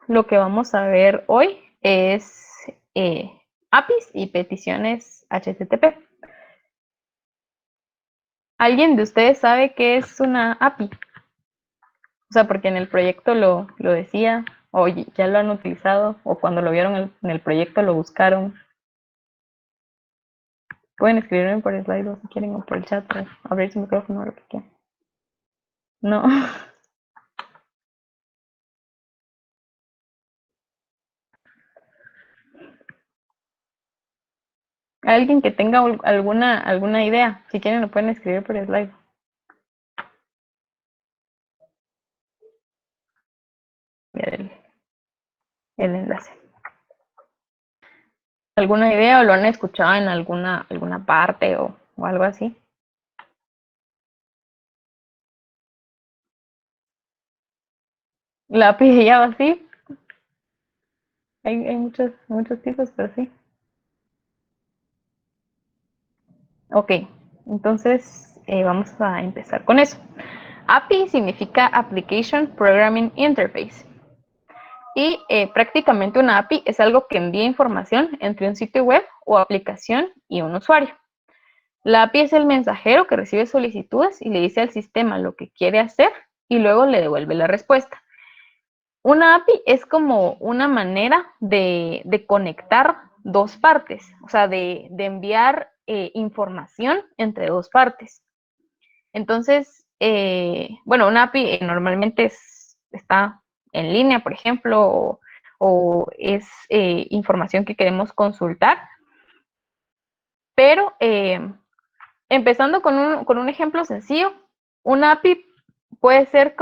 lo que vamos a ver hoy es APIs y peticiones HTTP. ¿Alguien de ustedes sabe qué es una API? O sea, porque en el proyecto lo decía, o ya lo han utilizado, o cuando lo vieron en el proyecto lo buscaron. Pueden escribirme por el slide si quieren, o por el chat, o abrir su micrófono, o lo que quieran. No. Alguien que tenga alguna idea, si quieren lo pueden escribir por el slide. El enlace. ¿Alguna idea o lo han escuchado en alguna parte o algo así? La API de Java sí, hay muchos tipos, pero sí. Ok, entonces vamos a empezar con eso. API significa Application Programming Interface. Y prácticamente una API es algo que envía información entre un sitio web o aplicación y un usuario. La API es el mensajero que recibe solicitudes y le dice al sistema lo que quiere hacer y luego le devuelve la respuesta. Una API es como una manera de conectar dos partes, o sea, de enviar información entre dos partes. Entonces, bueno, una API normalmente está en línea, por ejemplo, o es información que queremos consultar, pero empezando con un ejemplo sencillo, una API puede ser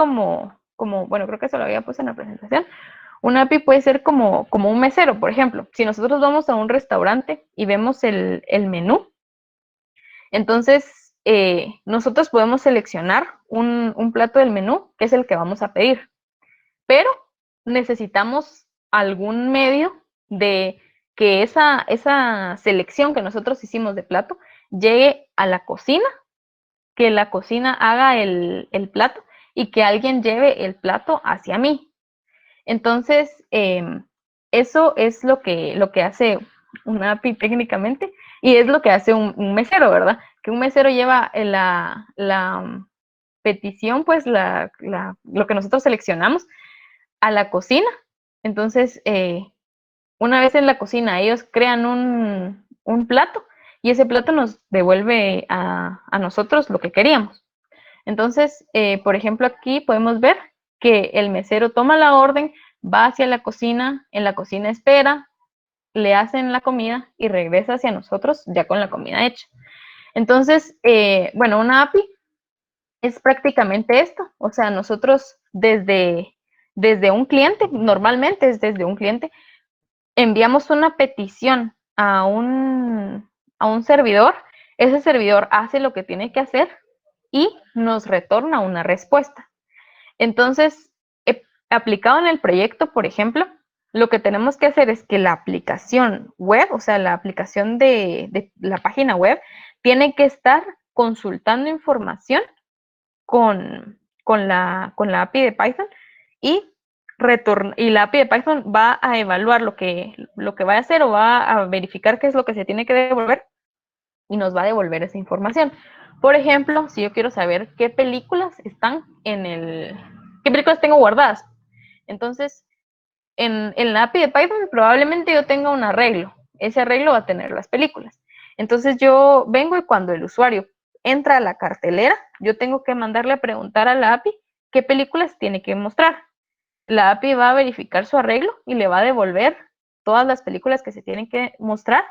bueno, creo que eso lo había puesto en la presentación. Una API puede ser como un mesero, por ejemplo. Si nosotros vamos a un restaurante y vemos el menú, entonces nosotros podemos seleccionar un plato del menú, que es el que vamos a pedir. Pero necesitamos algún medio de que esa selección que nosotros hicimos de plato llegue a la cocina, que la cocina haga el plato y que alguien lleve el plato hacia mí. Entonces, eso es lo que hace una API técnicamente y es lo que hace un mesero, ¿verdad? Que un mesero lleva la petición, pues lo que nosotros seleccionamos a la cocina. Entonces, una vez en la cocina, ellos crean un plato y ese plato nos devuelve a nosotros lo que queríamos. Entonces, por ejemplo, aquí podemos ver que el mesero toma la orden, va hacia la cocina, en la cocina espera, le hacen la comida y regresa hacia nosotros ya con la comida hecha. Entonces, bueno, una API es prácticamente esto, o sea, nosotros desde un cliente, normalmente es desde un cliente, enviamos una petición a un servidor, ese servidor hace lo que tiene que hacer y nos retorna una respuesta. Entonces, aplicado en el proyecto, por ejemplo, lo que tenemos que hacer es que la aplicación web, o sea, la aplicación de la página web, tiene que estar consultando información con la API de Python y la API de Python va a evaluar lo que va a hacer o va a verificar qué es lo que se tiene que devolver y nos va a devolver esa información. Por ejemplo, si yo quiero saber qué películas están qué películas tengo guardadas. Entonces, en la API de Python probablemente yo tenga un arreglo. Ese arreglo va a tener las películas. Entonces yo vengo y cuando el usuario entra a la cartelera, yo tengo que mandarle a preguntar a la API qué películas tiene que mostrar. La API va a verificar su arreglo y le va a devolver todas las películas que se tienen que mostrar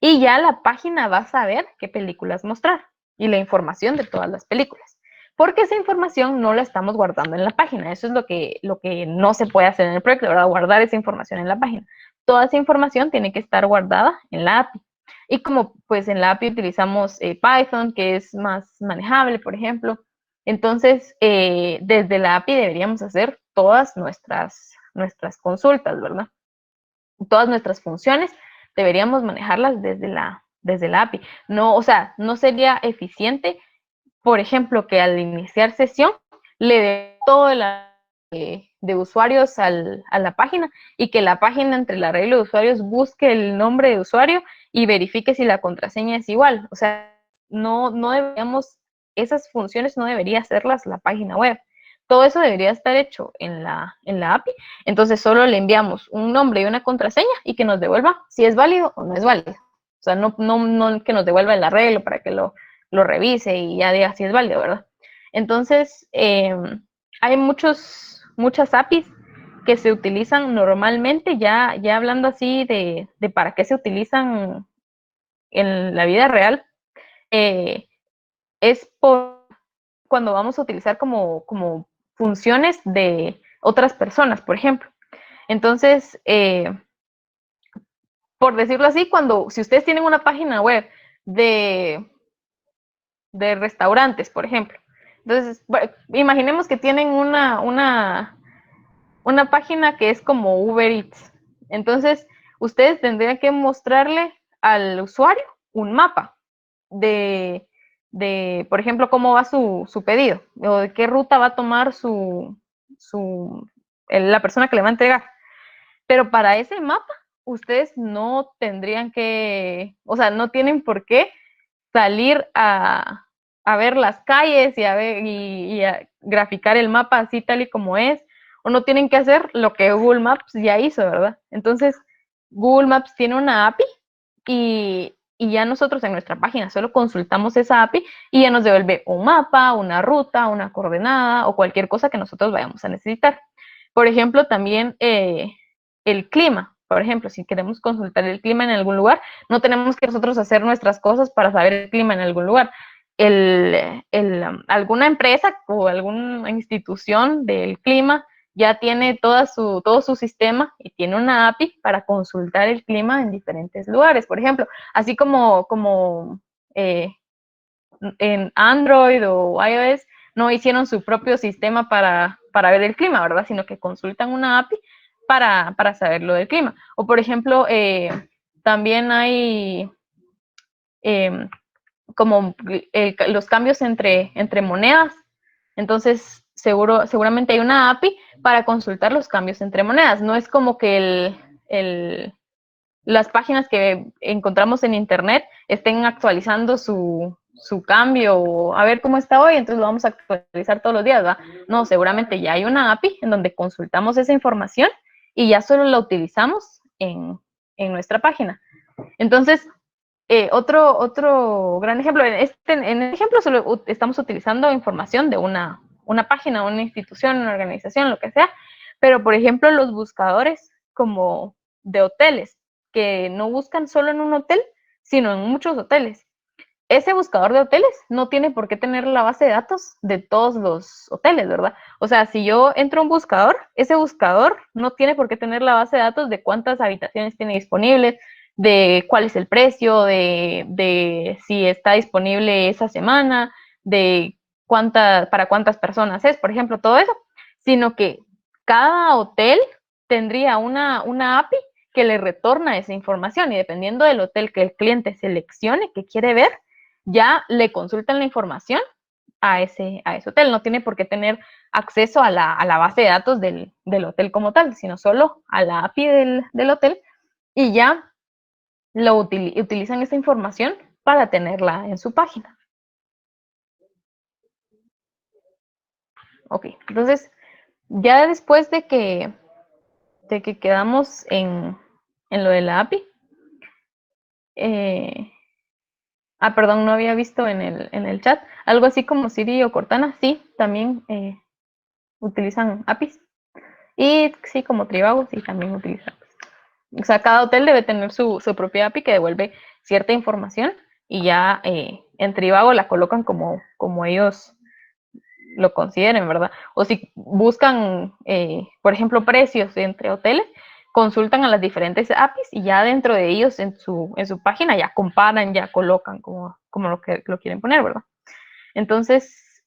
y ya la página va a saber qué películas mostrar y la información de todas las películas. Porque esa información no la estamos guardando en la página. Eso es lo que no se puede hacer en el proyecto, ¿verdad? Guardar esa información en la página. Toda esa información tiene que estar guardada en la API. Y como pues en la API utilizamos Python, que es más manejable, por ejemplo, entonces desde la API deberíamos hacer todas nuestras consultas, ¿verdad? Todas nuestras funciones deberíamos manejarlas desde la API. No, o sea, no sería eficiente, por ejemplo, que al iniciar sesión le dé todo de usuarios a la página y que la página entre el arreglo de usuarios busque el nombre de usuario y verifique si la contraseña es igual. O sea, no deberíamos, esas funciones no debería hacerlas la página web. Todo eso debería estar hecho en la API. Entonces solo le enviamos un nombre y una contraseña y que nos devuelva si es válido o no es válido. O sea, no que nos devuelva el arreglo para que lo revise y ya diga si es válido, ¿verdad? Entonces, hay muchas APIs que se utilizan normalmente, ya hablando así de para qué se utilizan en la vida real, es por cuando vamos a utilizar como funciones de otras personas, por ejemplo. Entonces, por decirlo así, si ustedes tienen una página web de restaurantes, por ejemplo, entonces, imaginemos que tienen una página que es como Uber Eats. Entonces, ustedes tendrían que mostrarle al usuario un mapa por ejemplo, cómo va su pedido, o de qué ruta va a tomar la persona que le va a entregar. Pero para ese mapa, ustedes no tendrían que, o sea, no tienen por qué salir a ver las calles y a graficar el mapa así tal y como es, o no tienen que hacer lo que Google Maps ya hizo, ¿verdad? Entonces, Google Maps tiene una API y ya nosotros en nuestra página solo consultamos esa API y ya nos devuelve un mapa, una ruta, una coordenada o cualquier cosa que nosotros vayamos a necesitar. Por ejemplo, también el clima. Por ejemplo, si queremos consultar el clima en algún lugar, no tenemos que nosotros hacer nuestras cosas para saber el clima en algún lugar. Alguna empresa o alguna institución del clima ya tiene todo su sistema y tiene una API para consultar el clima en diferentes lugares. Por ejemplo, así como en Android o iOS no hicieron su propio sistema para ver el clima, ¿verdad? Sino que consultan una API para saber lo del clima. O por ejemplo, también hay como los cambios entre monedas. Entonces, seguramente hay una API para consultar los cambios entre monedas. No es como que las páginas que encontramos en internet estén actualizando su cambio, a ver cómo está hoy, entonces lo vamos a actualizar todos los días, ¿verdad? No, seguramente ya hay una API en donde consultamos esa información y ya solo la utilizamos en nuestra página. Entonces, otro gran ejemplo, en este ejemplo solo estamos utilizando información de una página, una institución, una organización, lo que sea, pero por ejemplo los buscadores como de hoteles, que no buscan solo en un hotel, sino en muchos hoteles. Ese buscador de hoteles no tiene por qué tener la base de datos de todos los hoteles, ¿verdad? O sea, si yo entro a un buscador, ese buscador no tiene por qué tener la base de datos de cuántas habitaciones tiene disponibles, de cuál es el precio, de si está disponible esa semana, de para cuántas personas es, por ejemplo, todo eso, sino que cada hotel tendría una API que le retorna esa información y dependiendo del hotel que el cliente seleccione que quiere ver, ya le consultan la información a ese hotel. No tiene por qué tener acceso a la base de datos del hotel como tal, sino solo a la API del hotel y ya utilizan esa información para tenerla en su página. Ok, entonces ya después de que quedamos en lo de la API, perdón, no había visto en el chat, algo así como Siri o Cortana, sí, también utilizan APIs. Y sí, como Trivago, sí, también utilizan. O sea, cada hotel debe tener su propia API que devuelve cierta información y ya en Trivago la colocan como ellos lo consideren, ¿verdad? O si buscan, por ejemplo, precios entre hoteles, consultan a las diferentes APIs y ya dentro de ellos en su página ya comparan, ya colocan como lo que lo quieren poner, ¿verdad? Entonces,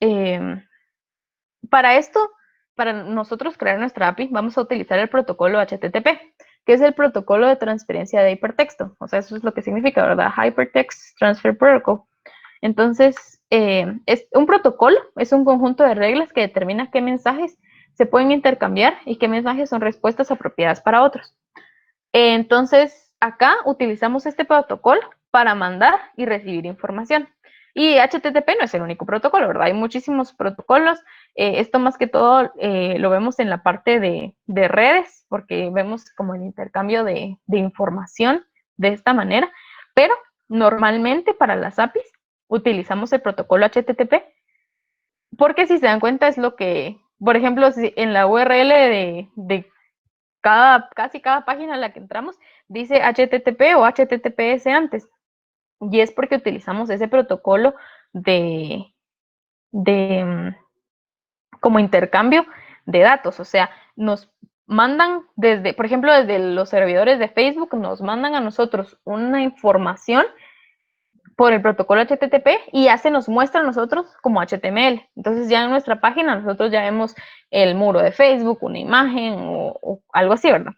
para esto, para nosotros crear nuestra API, vamos a utilizar el protocolo HTTP, que es el protocolo de transferencia de hipertexto. O sea, eso es lo que significa, ¿verdad? Hypertext Transfer Protocol. Entonces, es un protocolo, es un conjunto de reglas que determina qué mensajes se pueden intercambiar y qué mensajes son respuestas apropiadas para otros. Entonces, acá utilizamos este protocolo para mandar y recibir información. Y HTTP no es el único protocolo, ¿verdad? Hay muchísimos protocolos. Esto más que todo lo vemos en la parte de redes, porque vemos como el intercambio de información de esta manera. Pero normalmente para las APIs utilizamos el protocolo HTTP, porque si se dan cuenta es lo que, por ejemplo, si en la URL de casi cada página a la que entramos dice HTTP o HTTPS antes. Y es porque utilizamos ese protocolo de como intercambio de datos. O sea, nos mandan desde, por ejemplo, desde los servidores de Facebook, nos mandan a nosotros una información por el protocolo HTTP y ya se nos muestra a nosotros como HTML. Entonces ya en nuestra página nosotros ya vemos el muro de Facebook, una imagen o algo así, ¿verdad?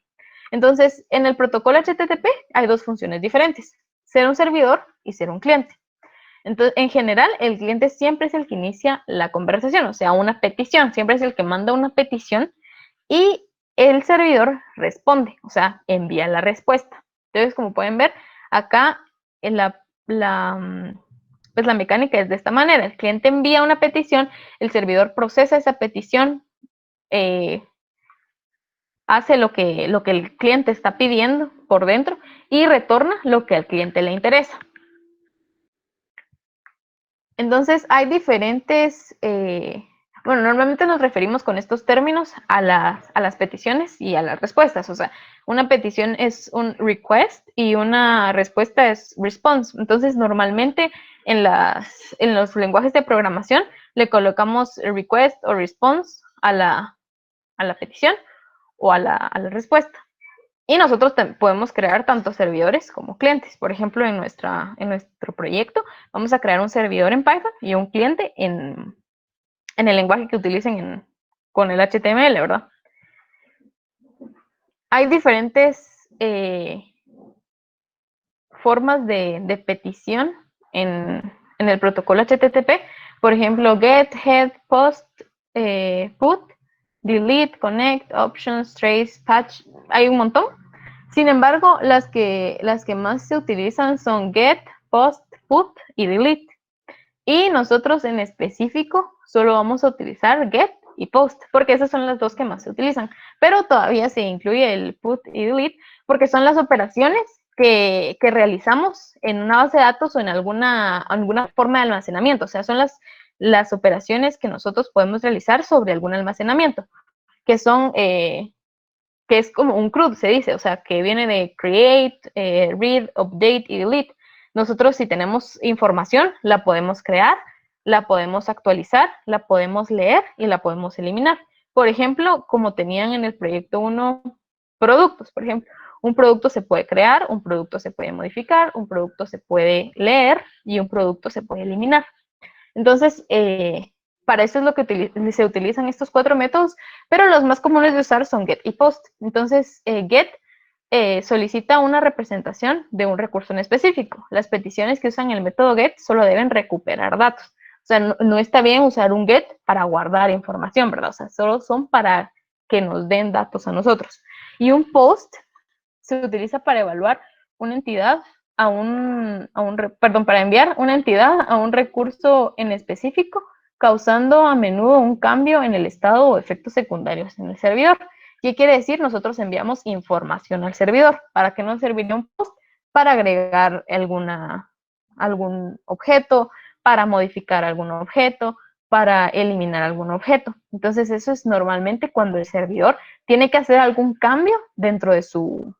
Entonces, en el protocolo HTTP hay dos funciones diferentes, ser un servidor y ser un cliente. Entonces, en general, el cliente siempre es el que inicia la conversación, o sea, una petición, siempre es el que manda una petición y el servidor responde, o sea, envía la respuesta. Entonces, como pueden ver, acá en pues la mecánica es de esta manera. El cliente envía una petición, el servidor procesa esa petición, hace lo que el cliente está pidiendo por dentro y retorna lo que al cliente le interesa. Entonces, hay diferentes, bueno, normalmente nos referimos con estos términos a las peticiones y a las respuestas. O sea, una petición es un request y una respuesta es response. Entonces, normalmente en los lenguajes de programación le colocamos request o response a la petición o a la respuesta. Y nosotros podemos crear tanto servidores como clientes. Por ejemplo, en nuestro proyecto vamos a crear un servidor en Python y un cliente en el lenguaje que utilicen con el HTML, ¿verdad? Hay diferentes formas de petición en el protocolo HTTP. Por ejemplo, get, head, post, put, delete, connect, options, trace, patch. Hay un montón. Sin embargo, las que más se utilizan son get, post, put y delete. Y nosotros en específico solo vamos a utilizar get y post, porque esas son las dos que más se utilizan. Pero todavía se incluye el put y delete, porque son las operaciones que realizamos en una base de datos o en alguna forma de almacenamiento. O sea, son las operaciones que nosotros podemos realizar sobre algún almacenamiento, que son que es como un CRUD, se dice, o sea, que viene de create, read, update y delete. Nosotros si tenemos información, la podemos crear, la podemos actualizar, la podemos leer y la podemos eliminar. Por ejemplo, como tenían en el proyecto 1 productos, por ejemplo, un producto se puede crear, un producto se puede modificar, un producto se puede leer y un producto se puede eliminar. Entonces, para eso es lo que se utilizan estos 4 métodos, pero los más comunes de usar son get y post. Entonces, get solicita una representación de un recurso en específico. Las peticiones que usan el método get solo deben recuperar datos. O sea, no está bien usar un get para guardar información, ¿verdad? O sea, solo son para que nos den datos a nosotros. Y un post se utiliza para evaluar una entidad para enviar una entidad a un recurso en específico, causando a menudo un cambio en el estado o efectos secundarios en el servidor. ¿Qué quiere decir? Nosotros enviamos información al servidor. ¿Para qué nos serviría un post? Para agregar algún objeto, para modificar algún objeto, para eliminar algún objeto. Entonces, eso es normalmente cuando el servidor tiene que hacer algún cambio dentro de su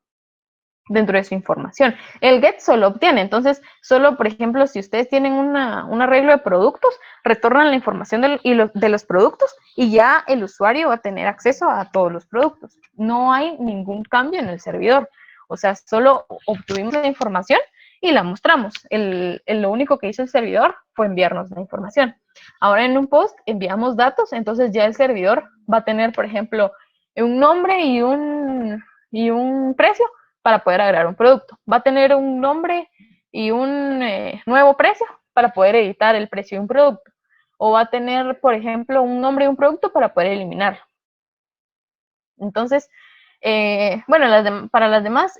información. El get solo obtiene, entonces, solo, por ejemplo, si ustedes tienen un arreglo de productos, retornan la información de los productos y ya el usuario va a tener acceso a todos los productos. No hay ningún cambio en el servidor. O sea, solo obtuvimos la información y la mostramos. Lo único que hizo el servidor fue enviarnos la información. Ahora en un post enviamos datos, entonces ya el servidor va a tener, por ejemplo, un nombre y un precio para poder agregar un producto. Va a tener un nombre y un nuevo precio para poder editar el precio de un producto. O va a tener, por ejemplo, un nombre y un producto para poder eliminarlo. Entonces, bueno, para las demás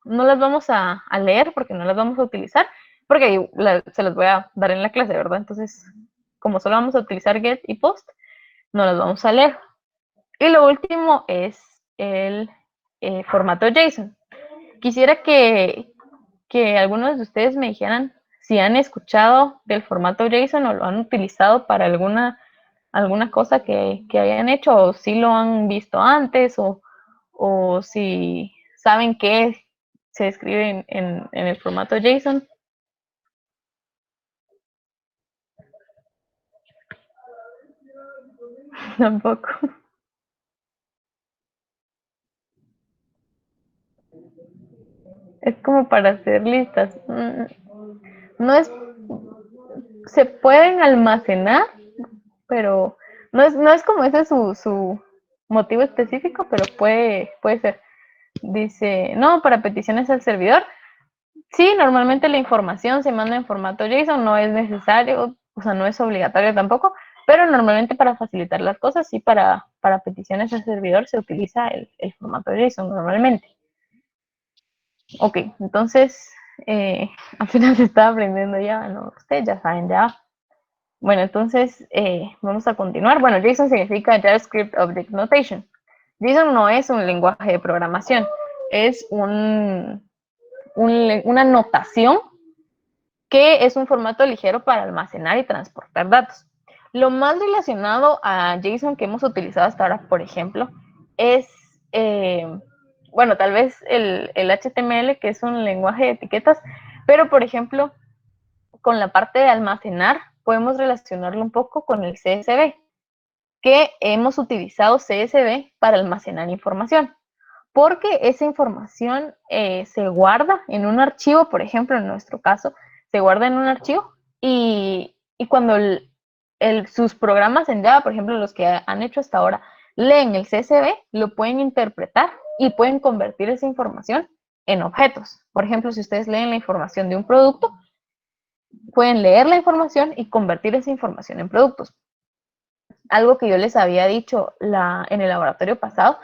no las vamos a leer porque no las vamos a utilizar, porque se las voy a dar en la clase, ¿verdad? Entonces, como solo vamos a utilizar get y post, no las vamos a leer. Y lo último es el formato JSON. Quisiera que algunos de ustedes me dijeran si han escuchado del formato JSON o lo han utilizado para alguna cosa que hayan hecho, o si lo han visto antes, o si saben qué se escribe en el formato JSON. Tampoco. Es como para hacer listas. No es, se pueden almacenar, pero no es como ese su motivo específico, pero puede ser. Dice, no, para peticiones al servidor. Sí, normalmente la información se manda en formato JSON, no es necesario, o sea, no es obligatorio tampoco, pero normalmente para facilitar las cosas, sí, para peticiones al servidor se utiliza el formato JSON normalmente. Ok, entonces, apenas estaba aprendiendo ya, ¿no? Ustedes ya saben ya. Bueno, entonces vamos a continuar. Bueno, JSON significa JavaScript Object Notation. JSON no es un lenguaje de programación, es una notación que es un formato ligero para almacenar y transportar datos. Lo más relacionado a JSON que hemos utilizado hasta ahora, por ejemplo, es, bueno, tal vez el HTML, que es un lenguaje de etiquetas, pero por ejemplo, con la parte de almacenar, podemos relacionarlo un poco con el CSV, que hemos utilizado CSV para almacenar información, porque esa información se guarda en un archivo, por ejemplo, en nuestro caso, se guarda en un archivo y cuando sus programas en Java, por ejemplo, los que han hecho hasta ahora, leen el CSV, lo pueden interpretar y pueden convertir esa información en objetos. Por ejemplo, si ustedes leen la información de un producto, pueden leer la información y convertir esa información en productos. Algo que yo les había dicho en el laboratorio pasado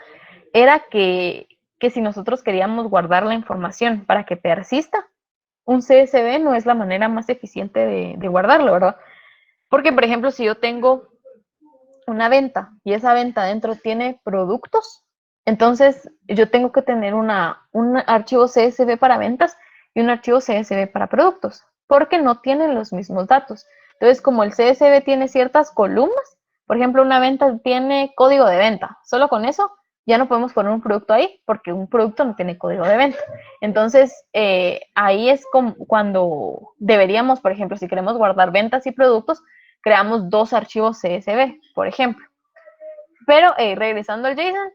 era que si nosotros queríamos guardar la información para que persista, un CSV no es la manera más eficiente de guardarlo, ¿verdad? Porque, por ejemplo, si yo tengo una venta y esa venta dentro tiene productos, entonces yo tengo que tener un archivo CSV para ventas y un archivo CSV para productos, porque no tienen los mismos datos. Entonces, como el CSV tiene ciertas columnas, por ejemplo, una venta tiene código de venta, solo con eso ya no podemos poner un producto ahí porque un producto no tiene código de venta. Entonces, ahí es como cuando deberíamos, por ejemplo, si queremos guardar ventas y productos, creamos dos archivos CSV, por ejemplo. Pero regresando al JSON,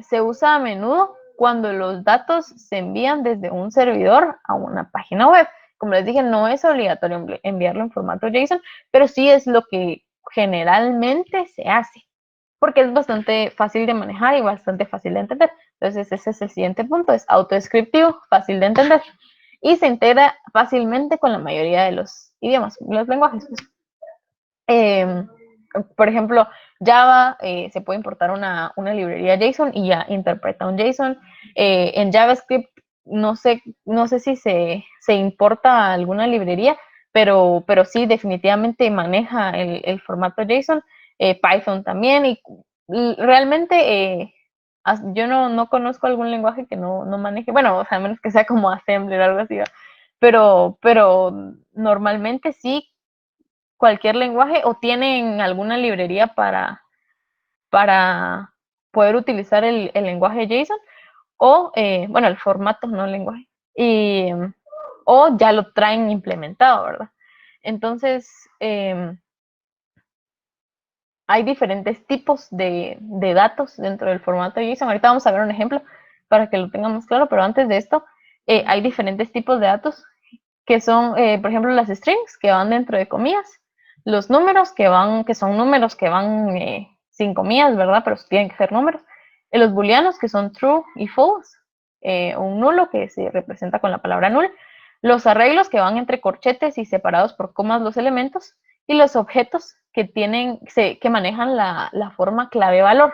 se usa a menudo cuando los datos se envían desde un servidor a una página web. Como les dije, no es obligatorio enviarlo en formato JSON, pero sí es lo que generalmente se hace, porque es bastante fácil de manejar y bastante fácil de entender. Entonces, ese es el siguiente punto, es autodescriptivo, fácil de entender, y se integra fácilmente con la mayoría de los idiomas, los lenguajes. Pues. Por ejemplo, Java se puede importar una librería JSON y ya interpreta un JSON. En JavaScript no sé si se importa alguna librería, pero sí definitivamente maneja el formato JSON. Python también. Y realmente yo no conozco algún lenguaje que no maneje, bueno, o sea, a menos que sea como Assembler o algo así, pero normalmente sí cualquier lenguaje o tienen alguna librería para poder utilizar el lenguaje JSON o, bueno, el formato, no el lenguaje, o ya lo traen implementado, ¿verdad? Entonces, hay diferentes tipos de datos dentro del formato JSON. Ahorita vamos a ver un ejemplo para que lo tengamos claro, pero antes de esto, hay diferentes tipos de datos que son, por ejemplo, las strings que van dentro de comillas, los números que son números que van sin comillas, ¿verdad? Pero tienen que ser números. Los booleanos que son true y false, un nulo que se representa con la palabra null, los arreglos que van entre corchetes y separados por comas los elementos, y los objetos que manejan la forma clave-valor.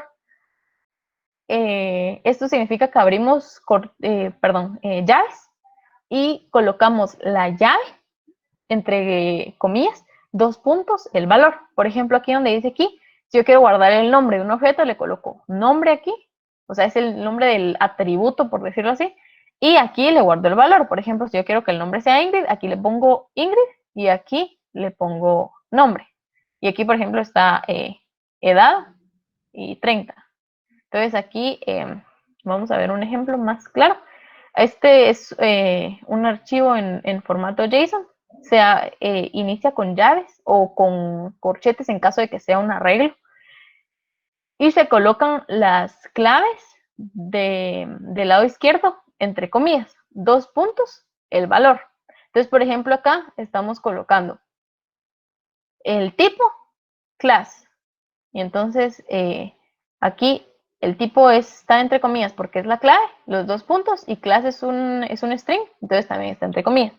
esto significa que abrimos llaves y colocamos la llave, entre comillas, 2 puntos, el valor. Por ejemplo, aquí donde dice aquí, si yo quiero guardar el nombre de un objeto, le coloco nombre aquí, o sea, es el nombre del atributo, por decirlo así, y aquí le guardo el valor. Por ejemplo, si yo quiero que el nombre sea Ingrid, aquí le pongo Ingrid y aquí le pongo nombre. Y aquí, por ejemplo, está edad y 30. Entonces aquí vamos a ver un ejemplo más claro. Este es un archivo en formato JSON. Inicia con llaves o con corchetes en caso de que sea un arreglo. Y se colocan las claves del lado izquierdo, entre comillas, 2 puntos, el valor. Entonces, por ejemplo, acá estamos colocando el tipo, class. Y entonces aquí el tipo está entre comillas porque es la clave, los 2 puntos, y class es un string, entonces también está entre comillas.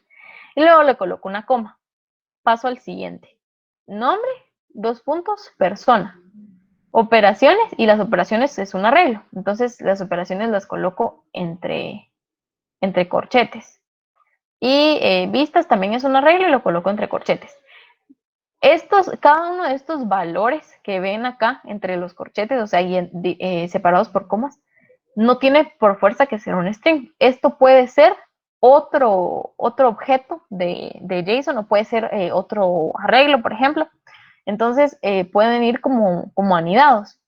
Y luego le coloco una coma. Paso al siguiente. Nombre, 2 puntos, persona. Operaciones, y las operaciones es un arreglo. Entonces las operaciones las coloco entre corchetes. Y vistas también es un arreglo y lo coloco entre corchetes. Cada uno de estos valores que ven acá entre los corchetes, o sea, separados por comas, no tiene por fuerza que ser un string. Esto puede ser otro objeto de JSON o puede ser otro arreglo, por ejemplo. Entonces, pueden ir como anidados.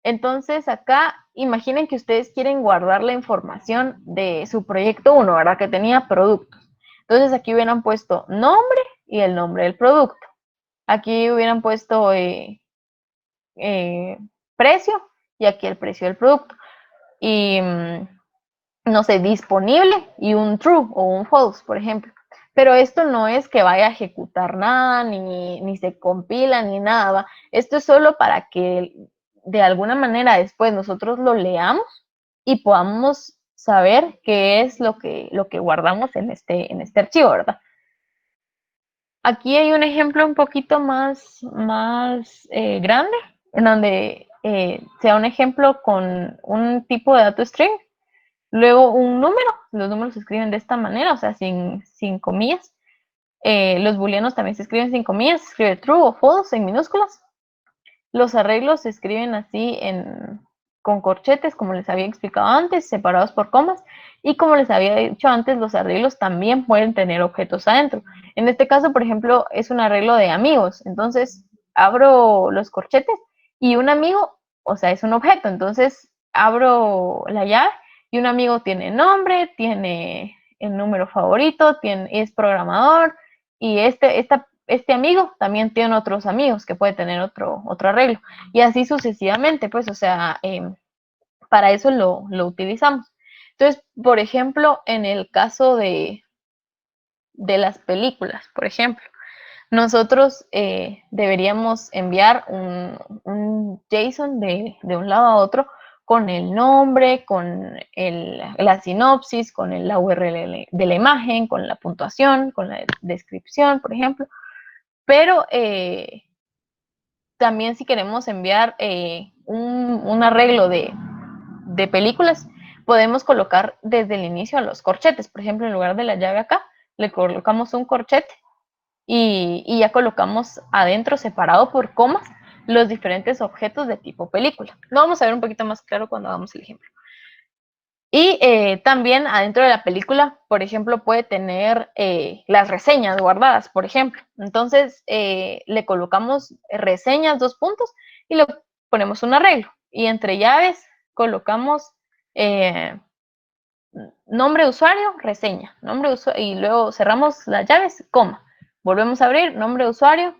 Entonces, acá, imaginen que ustedes quieren guardar la información de su proyecto 1, ¿verdad? Que tenía productos. Entonces, aquí hubieran puesto nombre y el nombre del producto. Aquí hubieran puesto precio y aquí el precio del producto. Y no sé, disponible y un true o un false, por ejemplo. Pero esto no es que vaya a ejecutar nada, ni se compila, ni nada. ¿Va? Esto es solo para que de alguna manera después nosotros lo leamos y podamos saber qué es lo que guardamos en este archivo, ¿verdad? Aquí hay un ejemplo un poquito más grande, en donde sea un ejemplo con un tipo de dato string, luego un número, los números se escriben de esta manera, o sea, sin comillas. Los booleanos también se escriben sin comillas, se escribe true o false en minúsculas. Los arreglos se escriben así con corchetes, como les había explicado antes, separados por comas. Y como les había dicho antes, los arreglos también pueden tener objetos adentro. En este caso, por ejemplo, es un arreglo de amigos. Entonces, abro los corchetes y un amigo, o sea, es un objeto. Entonces, abro la llave y un amigo tiene nombre, tiene el número favorito, es programador y este amigo también tiene otros amigos que puede tener otro arreglo. Y así sucesivamente, pues, o sea, para eso lo utilizamos. Entonces, por ejemplo, en el caso de las películas, por ejemplo, nosotros deberíamos enviar un JSON de un lado a otro con el nombre, con la sinopsis, con la URL de la imagen, con la puntuación, con la descripción, por ejemplo. Pero también si queremos enviar un arreglo de películas, podemos colocar desde el inicio a los corchetes. Por ejemplo, en lugar de la llave acá, le colocamos un corchete y ya colocamos adentro, separado por comas, los diferentes objetos de tipo película. Lo vamos a ver un poquito más claro cuando hagamos el ejemplo. Y también adentro de la película, por ejemplo, puede tener las reseñas guardadas, por ejemplo. Entonces, le colocamos reseñas, 2 puntos, y le ponemos un arreglo. Y entre llaves colocamos nombre de usuario, reseña. Y luego cerramos las llaves, coma. Volvemos a abrir, nombre de usuario,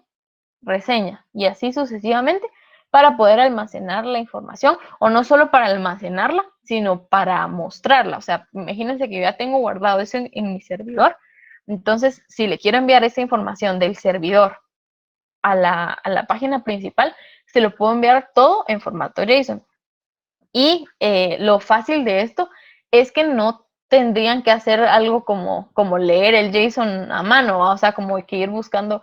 reseña. Y así sucesivamente, para poder almacenar la información, o no solo para almacenarla, sino para mostrarla. O sea, imagínense que yo ya tengo guardado eso en mi servidor. Entonces, si le quiero enviar esa información del servidor a la página principal, se lo puedo enviar todo en formato JSON. Y lo fácil de esto es que no tendrían que hacer algo como leer el JSON a mano, ¿va? O sea, como que ir buscando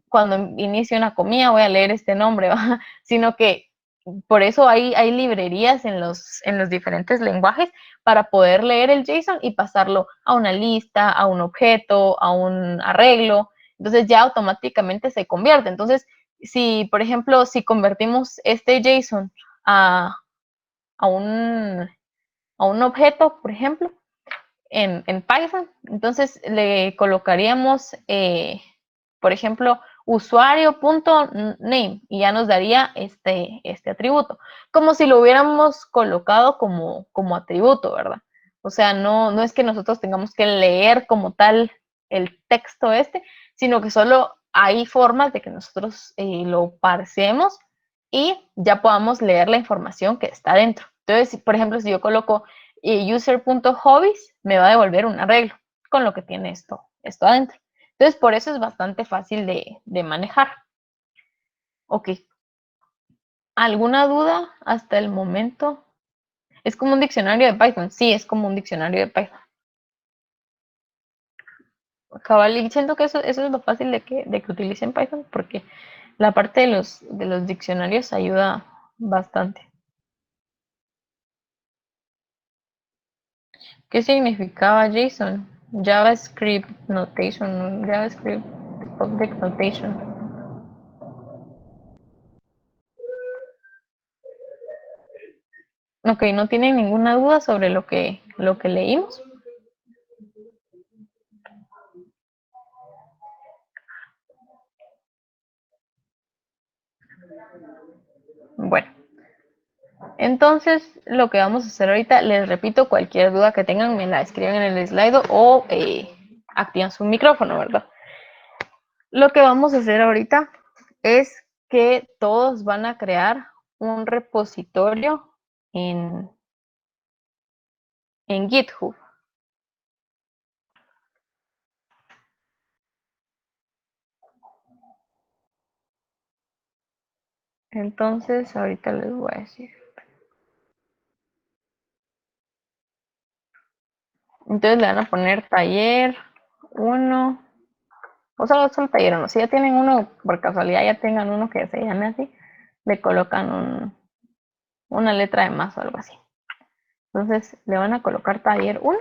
cuando inicie una comida voy a leer este nombre, ¿va? Sino que por eso hay librerías en los diferentes lenguajes para poder leer el JSON y pasarlo a una lista, a un objeto, a un arreglo. Entonces ya automáticamente se convierte. Entonces, si, por ejemplo, si convertimos este JSON a, a, un, a un objeto, por ejemplo, en Python, entonces le colocaríamos, por ejemplo, usuario.name y ya nos daría este atributo, como si lo hubiéramos colocado como atributo, ¿verdad? O sea, no es que nosotros tengamos que leer como tal el texto sino que solo hay formas de que nosotros lo parsemos y ya podamos leer la información que está dentro. Entonces, por ejemplo, si yo coloco user.hobbies, me va a devolver un arreglo con lo que tiene esto adentro. Entonces, por eso es bastante fácil de manejar. Ok. ¿Alguna duda hasta el momento? ¿Es como un diccionario de Python? Sí, es como un diccionario de Python. Cabal, y siento que eso es lo fácil de que utilicen Python porque la parte de los diccionarios ayuda bastante. ¿Qué significaba JSON? JavaScript Notation, JavaScript Object Notation. Ok, ¿no tienen ninguna duda sobre lo que leímos? Bueno, entonces lo que vamos a hacer ahorita, les repito, cualquier duda que tengan me la escriben en el slide o activan su micrófono, ¿verdad? Lo que vamos a hacer ahorita es que todos van a crear un repositorio en, en GitHub. Entonces, ahorita les voy a decir. Entonces le van a poner taller 1, o sea, solo taller 1. Si ya tienen uno, por casualidad ya tengan uno que se llame así, le colocan una letra de más o algo así. Entonces le van a colocar taller 1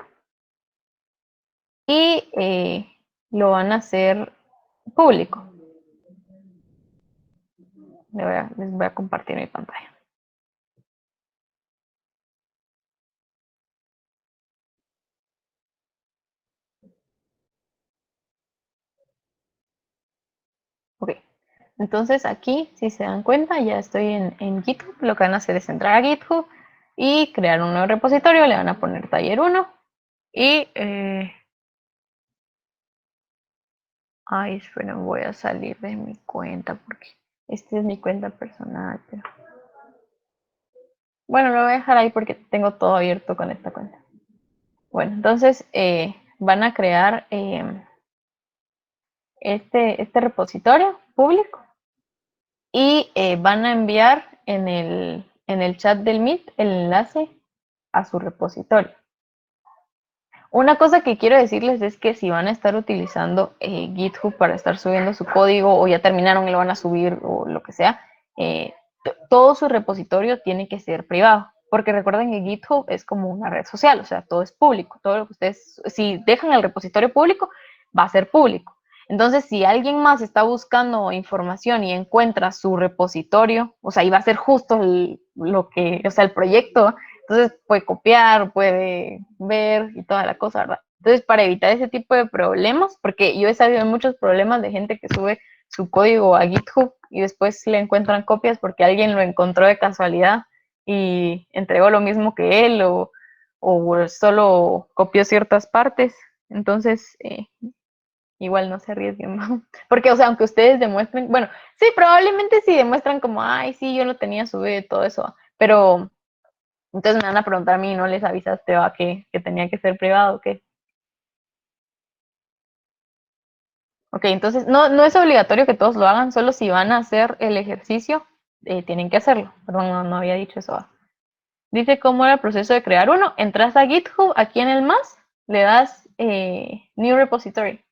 y lo van a hacer público. Les voy a compartir mi pantalla. Ok, entonces aquí, si se dan cuenta, ya estoy en GitHub. Lo que van a hacer es entrar a GitHub y crear un nuevo repositorio. Le van a poner taller 1 y... ay, espera, voy a salir de mi cuenta porque esta es mi cuenta personal. Pero... bueno, lo voy a dejar ahí porque tengo todo abierto con esta cuenta. Bueno, entonces van a crear este repositorio público y van a enviar en el chat del Meet el enlace a su repositorio. Una cosa que quiero decirles es que si van a estar utilizando GitHub para estar subiendo su código o ya terminaron y lo van a subir o lo que sea, todo su repositorio tiene que ser privado. Porque recuerden que GitHub es como una red social, o sea, todo es público. Todo lo que ustedes, si dejan el repositorio público, va a ser público. Entonces, si alguien más está buscando información y encuentra su repositorio, o sea, iba a ser justo lo que, o sea, el proyecto, entonces puede copiar, puede ver y toda la cosa, ¿verdad? Entonces, para evitar ese tipo de problemas, porque yo he sabido de muchos problemas de gente que sube su código a GitHub y después le encuentran copias porque alguien lo encontró de casualidad y entregó lo mismo que él o solo copió ciertas partes. Entonces, igual no se arriesguen, ¿no? Porque, o sea, aunque ustedes demuestren, bueno, sí, probablemente sí demuestran como, ay, sí, yo lo tenía subido y todo eso, pero entonces me van a preguntar a mí, ¿no les avisaste va que tenía que ser privado o qué? Ok, entonces no es obligatorio que todos lo hagan, solo si van a hacer el ejercicio, tienen que hacerlo. Perdón, no había dicho eso. Dice cómo era el proceso de crear uno. Entras a GitHub, aquí en el más, le das New Repository.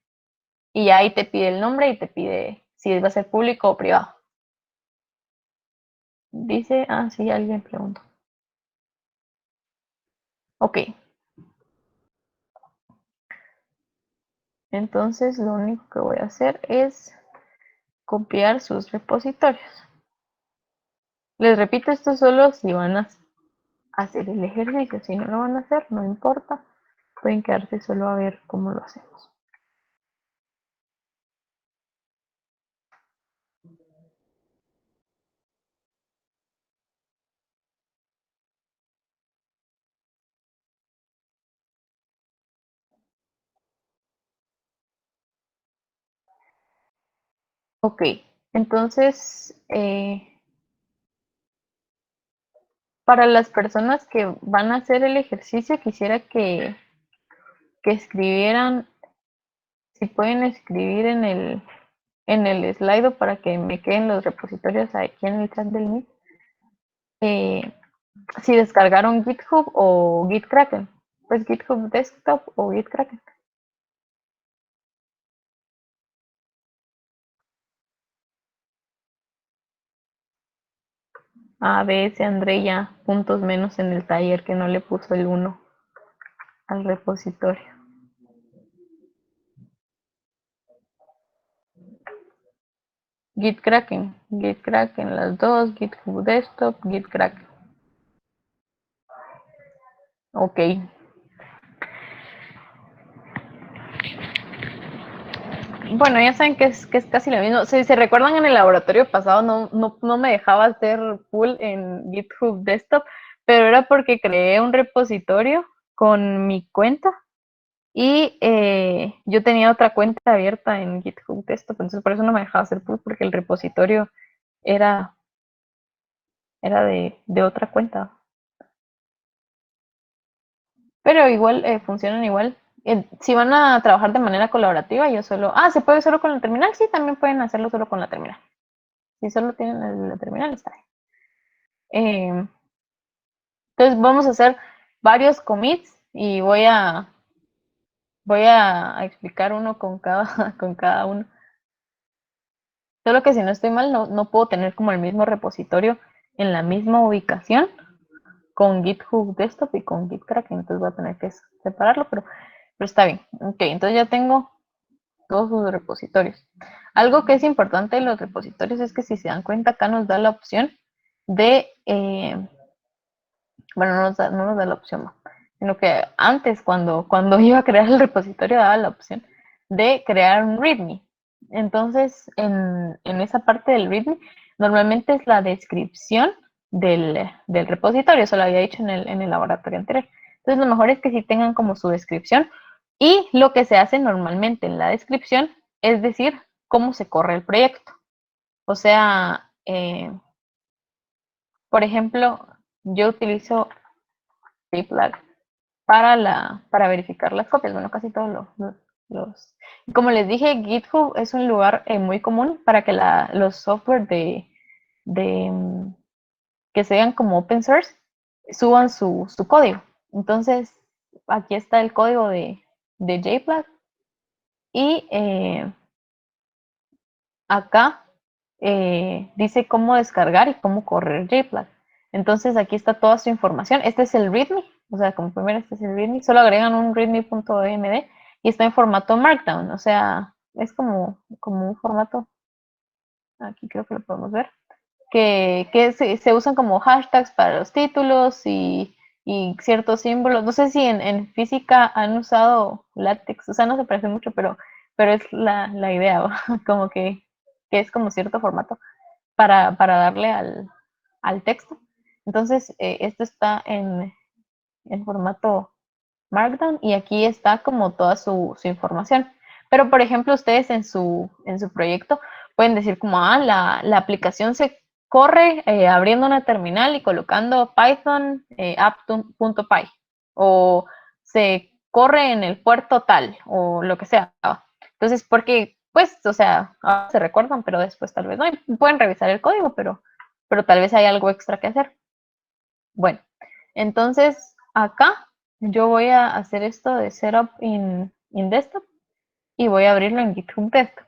Y ahí te pide el nombre y te pide si va a ser público o privado. Dice, sí, alguien preguntó. Ok, entonces lo único que voy a hacer es copiar sus repositorios. Les repito, esto solo si van a hacer el ejercicio. Si no lo van a hacer, no importa. Pueden quedarse solo a ver cómo lo hacemos. Ok, entonces, para las personas que van a hacer el ejercicio, quisiera que escribieran, si pueden escribir en el slide para que me queden los repositorios aquí en el chat del Meet, eh, si descargaron GitHub o GitKraken, pues GitHub Desktop o GitKraken. ABS Andrea, puntos menos en el taller que no le puso el 1 al repositorio. GitKraken, las dos, GitHub Desktop, GitKraken. Ok. Bueno, ya saben que es casi lo mismo. Si se recuerdan en el laboratorio pasado, no me dejaba hacer full en GitHub Desktop, pero era porque creé un repositorio con mi cuenta y yo tenía otra cuenta abierta en GitHub Desktop, entonces por eso no me dejaba hacer full, porque el repositorio era, era de otra cuenta. Pero igual funcionan igual. Si van a trabajar de manera colaborativa, yo solo. ¿Se puede solo con la terminal? Sí, también pueden hacerlo solo con la terminal. Si solo tienen la terminal, está bien. Entonces vamos a hacer varios commits y voy a explicar uno con cada, con cada uno. Solo que si no estoy mal, no puedo tener como el mismo repositorio en la misma ubicación con GitHub Desktop y con GitKraken. Entonces voy a tener que separarlo, pero está bien. Ok, entonces ya tengo todos sus repositorios. Algo que es importante de los repositorios es que si se dan cuenta, acá nos da la opción de, bueno, no nos da la opción, sino que antes, cuando iba a crear el repositorio, daba la opción de crear un README. Entonces, en esa parte del README, normalmente es la descripción del repositorio, eso lo había dicho en el laboratorio anterior. Entonces, lo mejor es que sí tengan como su descripción y lo que se hace normalmente en la descripción es decir cómo se corre el proyecto. O sea, por ejemplo, yo utilizo JPlag para verificar las copias. Bueno, casi todos los. Como les dije, GitHub es un lugar muy común para que los software de que sean como open source suban su código. Entonces, aquí está el código de JPlag y acá dice cómo descargar y cómo correr JPlag. Entonces aquí está toda su información. Este es el README, o sea, como primero este es el README. Solo agregan un readme.emd y está en formato Markdown, o sea, es como un formato, aquí creo que lo podemos ver, que se usan como hashtags para los títulos y ciertos símbolos. No sé si en física han usado látex, o sea, no se parece mucho, pero es la idea, ¿va? Como que es como cierto formato para darle al texto. Entonces, esto está en formato Markdown y aquí está como toda su información. Pero, por ejemplo, ustedes en su proyecto pueden decir como, la aplicación se corre abriendo una terminal y colocando Python app.py o se corre en el puerto tal o lo que sea. Entonces, porque, pues, o sea, ahora se recuerdan, pero después tal vez no. Pueden revisar el código, pero tal vez hay algo extra que hacer. Bueno, entonces acá yo voy a hacer esto de setup in desktop y voy a abrirlo en GitHub Desktop.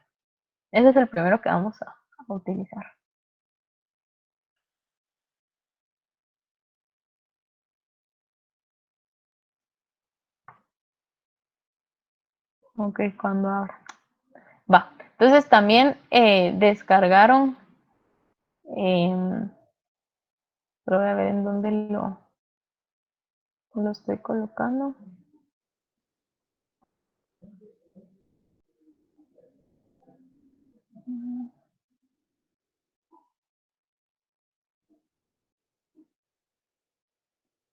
Ese es el primero que vamos a utilizar. Ok, cuando abra. Va. Entonces también descargaron, pero voy a ver en dónde lo estoy colocando.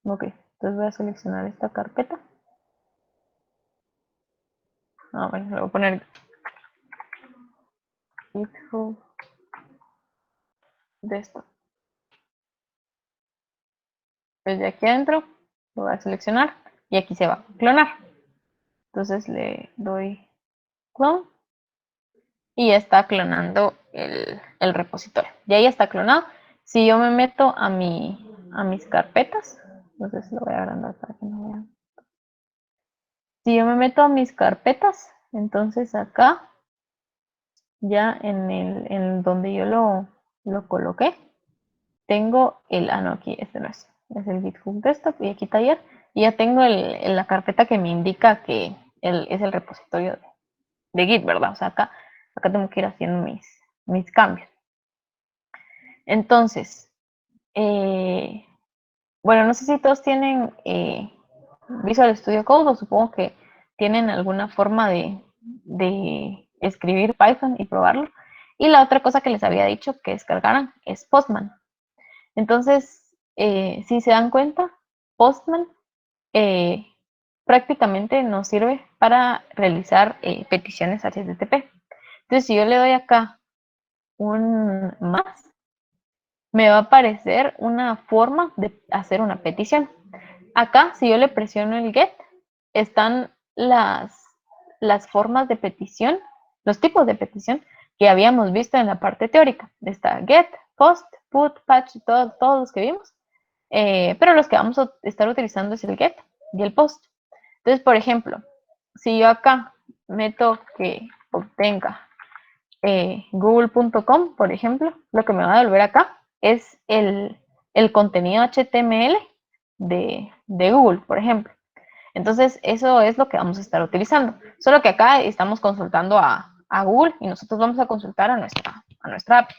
Ok, entonces voy a seleccionar esta carpeta. Bueno, le voy a poner GitHub Desktop. Desde aquí adentro lo voy a seleccionar y aquí se va a clonar. Entonces le doy clone y ya está clonando el repositorio. Ya está clonado. Si yo me meto a mis carpetas, entonces lo voy a agrandar para que no vean. Si yo me meto a mis carpetas, entonces acá, ya en donde yo lo coloqué, tengo no, aquí, este no es el GitHub Desktop y aquí taller, y ya tengo la carpeta que me indica que es el repositorio de Git, ¿verdad? O sea, acá tengo que ir haciendo mis cambios. Entonces, bueno, no sé si todos tienen Visual Studio Code o supongo que tienen alguna forma de escribir Python y probarlo. Y la otra cosa que les había dicho que descargaran es Postman. Entonces, si se dan cuenta, Postman prácticamente nos sirve para realizar peticiones HTTP. Entonces, si yo le doy acá un más, me va a aparecer una forma de hacer una petición. Acá, si yo le presiono el get, están las formas de petición, los tipos de petición que habíamos visto en la parte teórica. Está get, post, put, patch, todos los que vimos. Pero los que vamos a estar utilizando es el get y el post. Entonces, por ejemplo, si yo acá meto que obtenga google.com, por ejemplo, lo que me va a devolver acá es el contenido HTML de Google, por ejemplo. Entonces, eso es lo que vamos a estar utilizando. Solo que acá estamos consultando a Google y nosotros vamos a consultar a nuestra API.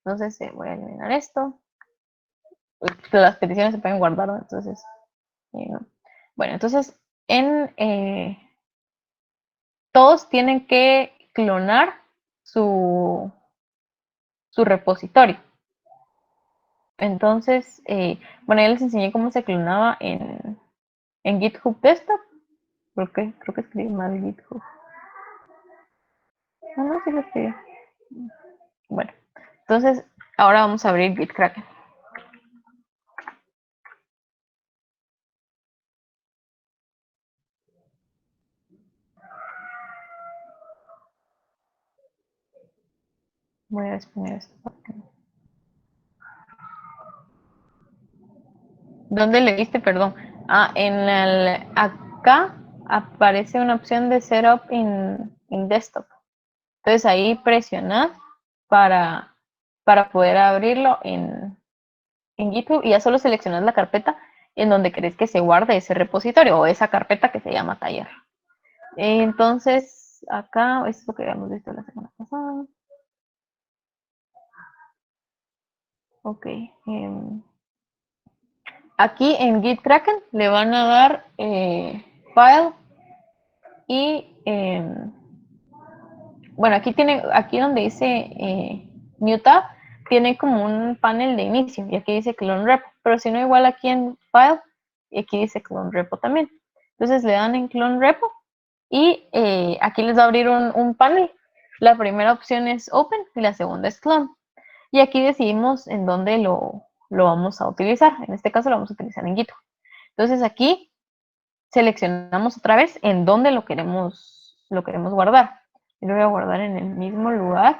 Entonces, voy a eliminar esto. Las peticiones se pueden guardar, ¿no? Entonces, no. Bueno, entonces, todos tienen que clonar su repositorio. Entonces, bueno, ya les enseñé cómo se clonaba en GitHub Desktop. Creo que escribí mal GitHub. No, sí lo escribí. Bueno, entonces ahora vamos a abrir GitKraken. Voy a exponer esto. ¿Dónde le diste? Perdón. Acá aparece una opción de Setup in Desktop. Entonces ahí presionad para poder abrirlo en GitHub y ya solo seleccionas la carpeta en donde querés que se guarde ese repositorio o esa carpeta que se llama taller. Entonces, acá, esto es lo que habíamos visto la semana pasada. Ok. Aquí en GitKraken le van a dar file y bueno, aquí donde dice New Tab, tiene como un panel de inicio y aquí dice Clone Repo, pero si no, igual aquí en File y aquí dice Clone Repo también. Entonces le dan en Clone Repo y aquí les va a abrir un panel. La primera opción es Open y la segunda es Clone. Y aquí decidimos en dónde lo vamos a utilizar. En este caso lo vamos a utilizar en GitHub. Entonces aquí seleccionamos otra vez en dónde lo queremos guardar. Yo lo voy a guardar en el mismo lugar.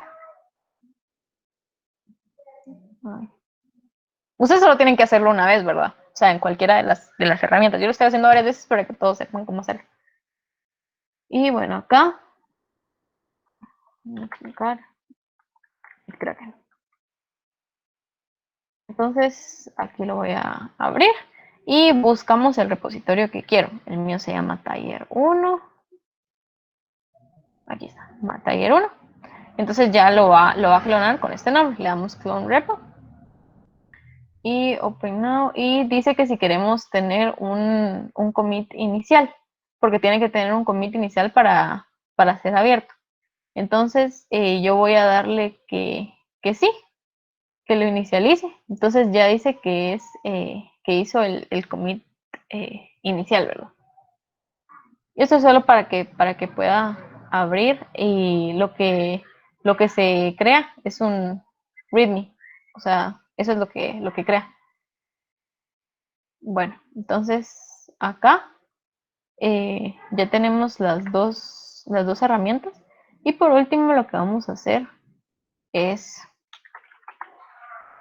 Ustedes solo tienen que hacerlo una vez, ¿verdad? O sea, en cualquiera de las herramientas. Yo lo estoy haciendo varias veces para que todos sepan cómo hacerlo. Y bueno, acá voy a clicar el Kraken. Entonces, aquí lo voy a abrir y buscamos el repositorio que quiero. El mío se llama taller 1. aquí está, Tiger 1. Entonces ya lo va a clonar con este nombre. Le damos clone repo. Y open now. Y dice que si queremos tener un commit inicial, porque tiene que tener un commit inicial para ser abierto. Entonces yo voy a darle que sí, que lo inicialice. Entonces ya dice que es que hizo el commit inicial, ¿verdad? Y esto es solo para que pueda abrir, y lo que se crea es un readme. O sea, eso es lo que crea. Bueno, entonces acá ya tenemos las dos herramientas. Y por último lo que vamos a hacer es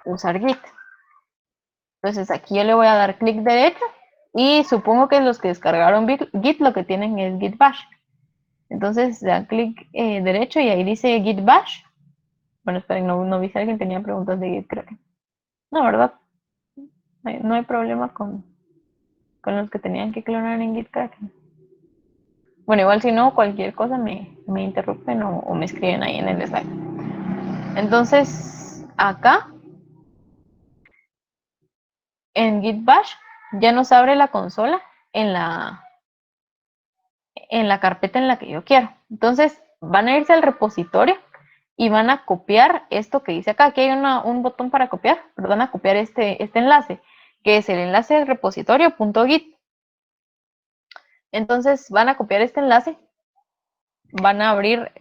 usar Git. Entonces aquí yo le voy a dar clic derecho y supongo que los que descargaron Git lo que tienen es Git Bash. Entonces da clic derecho y ahí dice Git Bash. Bueno, esperen, no vi si alguien tenía preguntas de Git, creo que. No, ¿verdad? No hay problema con los que tenían que clonar en Git Kraken. Bueno, igual si no, cualquier cosa me interrumpen o me escriben ahí en el slide. Entonces, acá en Git Bash ya nos abre la consola en la carpeta en la que yo quiero. Entonces, van a irse al repositorio y van a copiar esto que dice acá. Aquí hay un botón para copiar, pero van a copiar este enlace, que es el enlace del repositorio.git. Entonces, van a copiar este enlace, van a abrir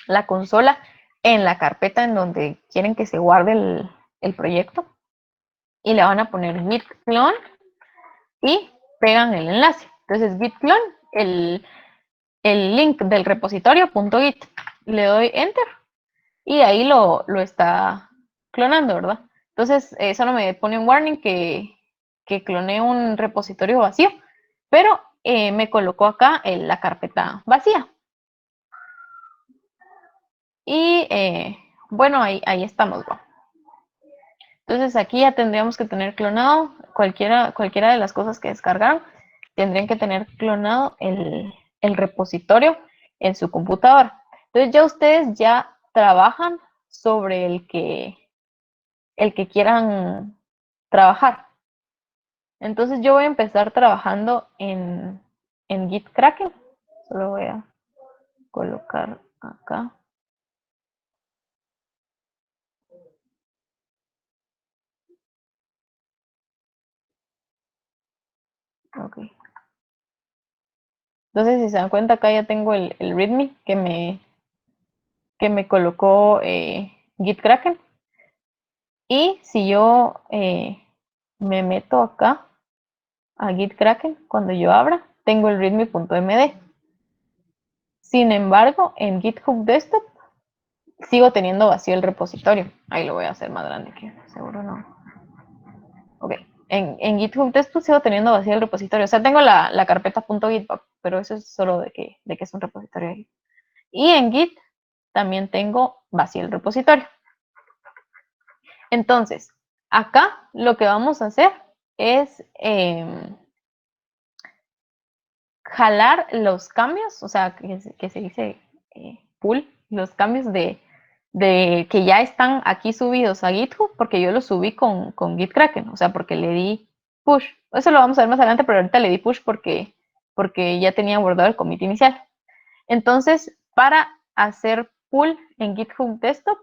la consola en la carpeta en donde quieren que se guarde el proyecto y le van a poner git clone y pegan el enlace. Entonces, git clone, el link del repositorio.git. Le doy enter y ahí lo está clonando, ¿verdad? Entonces, solo me pone un warning que cloné un repositorio vacío, pero me colocó acá en la carpeta vacía. Y bueno, ahí estamos, ¿va? Entonces aquí ya tendríamos que tener clonado cualquiera de las cosas que descargaron, tendrían que tener clonado el repositorio en su computadora. Entonces ya ustedes ya trabajan sobre el que quieran trabajar. Entonces yo voy a empezar trabajando en Git Kraken. Solo voy a colocar acá. Ok. Entonces si se dan cuenta acá ya tengo el readme que me colocó Git Kraken. Y si yo me meto acá a Git Kraken, cuando yo abra, tengo el readme.md. Sin embargo, en GitHub Desktop sigo teniendo vacío el repositorio. Ahí lo voy a hacer más grande, que seguro no. Ok, en GitHub Desktop sigo teniendo vacío el repositorio. O sea, tengo la carpeta .github, pero eso es solo de que es un repositorio ahí. Y en Git también tengo vacío el repositorio. Entonces, acá lo que vamos a hacer es jalar los cambios, o sea, que se dice pull, los cambios de que ya están aquí subidos a GitHub, porque yo los subí con Git Kraken, o sea, porque le di push. Eso lo vamos a ver más adelante, pero ahorita le di push porque ya tenía guardado el commit inicial. Entonces, para hacer pull en GitHub Desktop,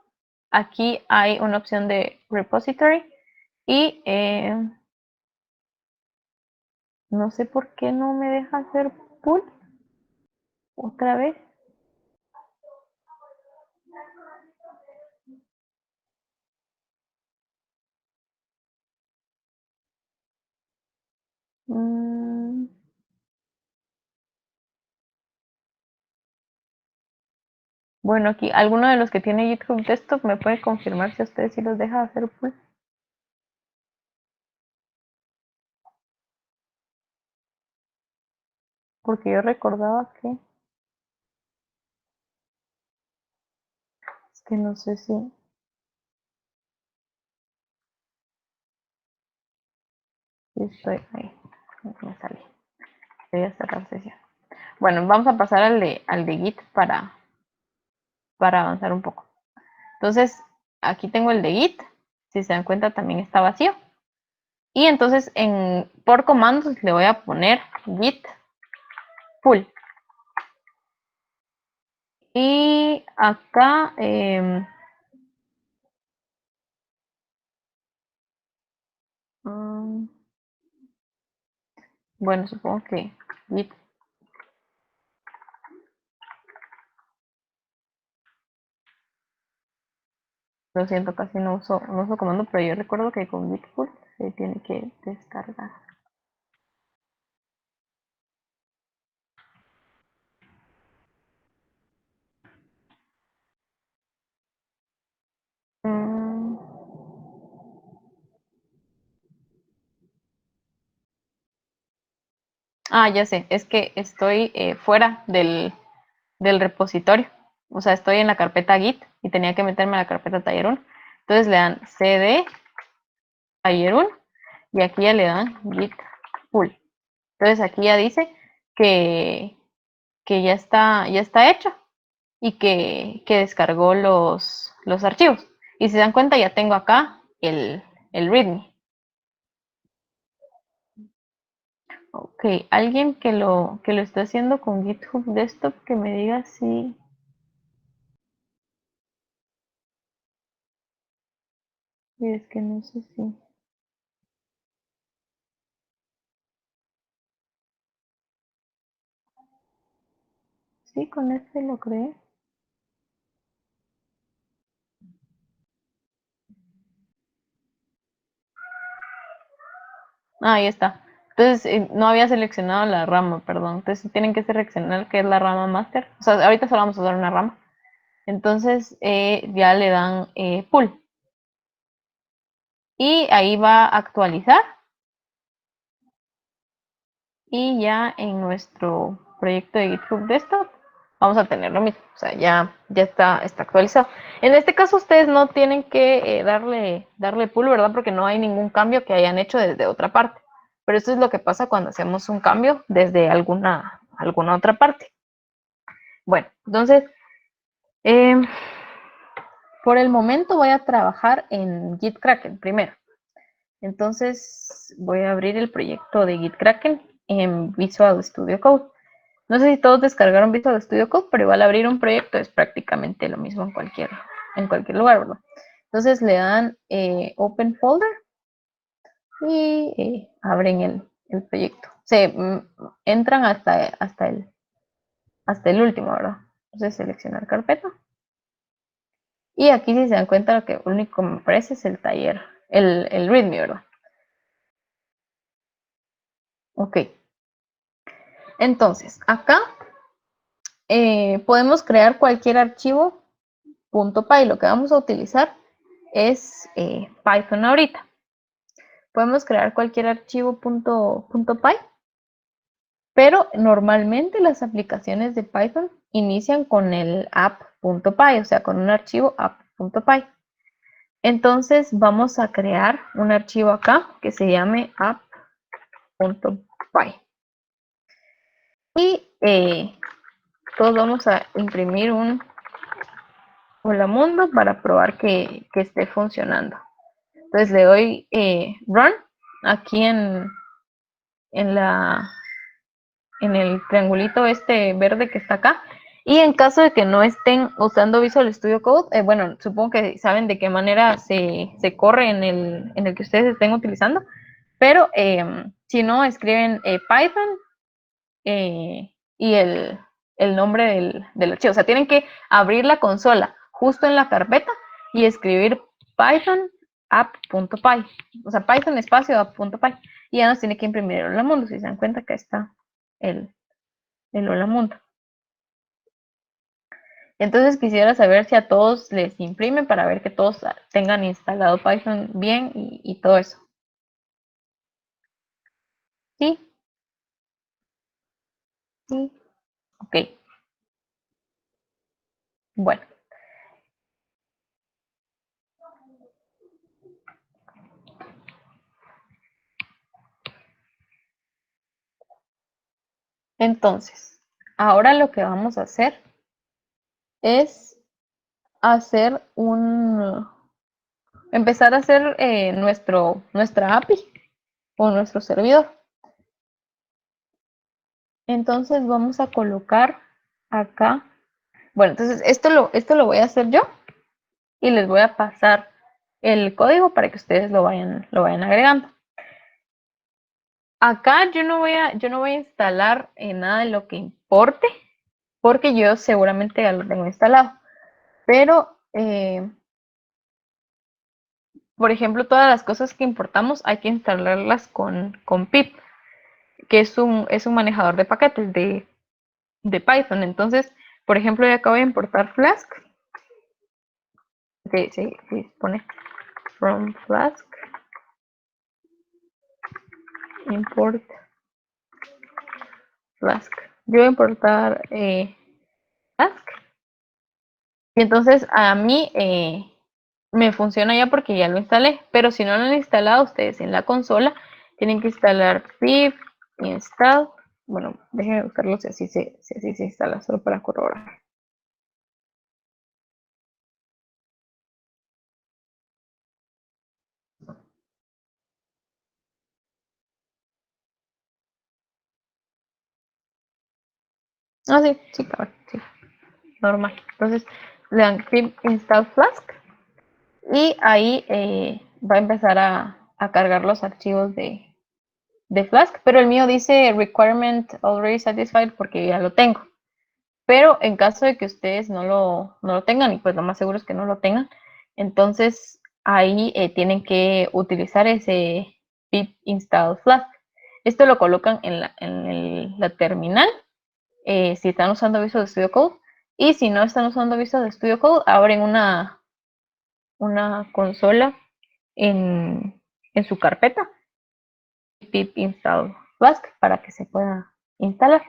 aquí hay una opción de repository y no sé por qué no me deja hacer pull otra vez. Bueno, aquí alguno de los que tiene GitHub Desktop me puede confirmar si a ustedes sí los deja hacer pull. Porque yo recordaba que es que no sé si estoy ahí. Me sale. Voy a cerrar sesión. Bueno, vamos a pasar al de Git para avanzar un poco. Entonces, aquí tengo el de Git. Si se dan cuenta, también está vacío. Y entonces, por comandos, le voy a poner Git pull. Y acá, bueno, supongo que Git. Lo siento, casi no uso comando, pero yo recuerdo que con Git pull se tiene que descargar. Mm, ya sé, es que estoy fuera del repositorio. O sea, estoy en la carpeta Git y tenía que meterme a la carpeta taller 1. Entonces le dan cd taller 1 y aquí ya le dan Git pull. Entonces aquí ya dice que, que ya está hecho y que descargó los archivos. Y si se dan cuenta, ya tengo acá el README. Ok, alguien que lo esté haciendo con GitHub Desktop que me diga si. Es que no sé si. Sí, con este lo creé. Ahí está. Entonces, no había seleccionado la rama, perdón. Entonces, tienen que seleccionar qué es la rama master. O sea, ahorita solo vamos a usar una rama. Entonces, ya le dan pull. Y ahí va a actualizar. Y ya en nuestro proyecto de GitHub Desktop vamos a tener lo mismo. O sea, ya está actualizado. En este caso, ustedes no tienen que darle pull, ¿verdad? Porque no hay ningún cambio que hayan hecho desde otra parte. Pero esto es lo que pasa cuando hacemos un cambio desde alguna otra parte. Bueno, entonces, eh, por el momento voy a trabajar en GitKraken primero. Entonces, voy a abrir el proyecto de GitKraken en Visual Studio Code. No sé si todos descargaron Visual Studio Code, pero igual abrir un proyecto es prácticamente lo mismo en cualquier lugar, ¿verdad? Entonces le dan Open Folder y abren el proyecto. Entran hasta el último, ¿verdad? Entonces seleccionar carpeta. Y aquí si se dan cuenta lo único que me aparece es el taller, el README, ¿verdad? Ok. Entonces, acá podemos crear cualquier archivo .py. Lo que vamos a utilizar es Python ahorita. Podemos crear cualquier archivo .py, pero normalmente las aplicaciones de Python inician con el app.py, o sea, con un archivo app.py. Entonces vamos a crear un archivo acá que se llame app.py. Y todos vamos a imprimir un hola mundo para probar que esté funcionando. Entonces le doy run aquí en la en el triangulito este verde que está acá. Y en caso de que no estén usando Visual Studio Code, bueno, supongo que saben de qué manera se corre en el que ustedes estén utilizando, pero si no, escriben Python y el nombre del archivo. O sea, tienen que abrir la consola justo en la carpeta y escribir Python app.py. O sea, Python espacio app.py. Y ya nos tiene que imprimir el hola mundo. Si se dan cuenta que está el hola mundo. Entonces quisiera saber si a todos les imprime para ver que todos tengan instalado Python bien y todo eso. Sí, sí, ok. Bueno, entonces, ahora lo que vamos a hacer es empezar a hacer nuestra API o nuestro servidor. Entonces vamos a colocar acá. Bueno, entonces esto lo voy a hacer yo y les voy a pasar el código para que ustedes lo vayan agregando. Acá yo no voy a instalar nada de lo que importe, porque yo seguramente ya lo tengo instalado. Pero, por ejemplo, todas las cosas que importamos hay que instalarlas con pip, que es un manejador de paquetes de Python. Entonces, por ejemplo, yo acabo de importar Flask. Okay, sí, pone from Flask import Flask. Yo voy a importar Flask. Y entonces a mí me funciona ya porque ya lo instalé. Pero si no lo han instalado ustedes en la consola, tienen que instalar pip install. Bueno, déjenme buscarlo si así se instala, solo para corroborar. Ah, sí, cabrón, sí, normal. Entonces, le dan pip install Flask y ahí va a empezar a cargar los archivos de Flask, pero el mío dice requirement already satisfied porque ya lo tengo. Pero en caso de que ustedes no lo tengan, y pues lo más seguro es que no lo tengan, entonces ahí tienen que utilizar ese pip install Flask. Esto lo colocan en la terminal si están usando Visual Studio Code, y si no están usando Visual Studio Code, abren una consola en su carpeta pip install Flask para que se pueda instalar.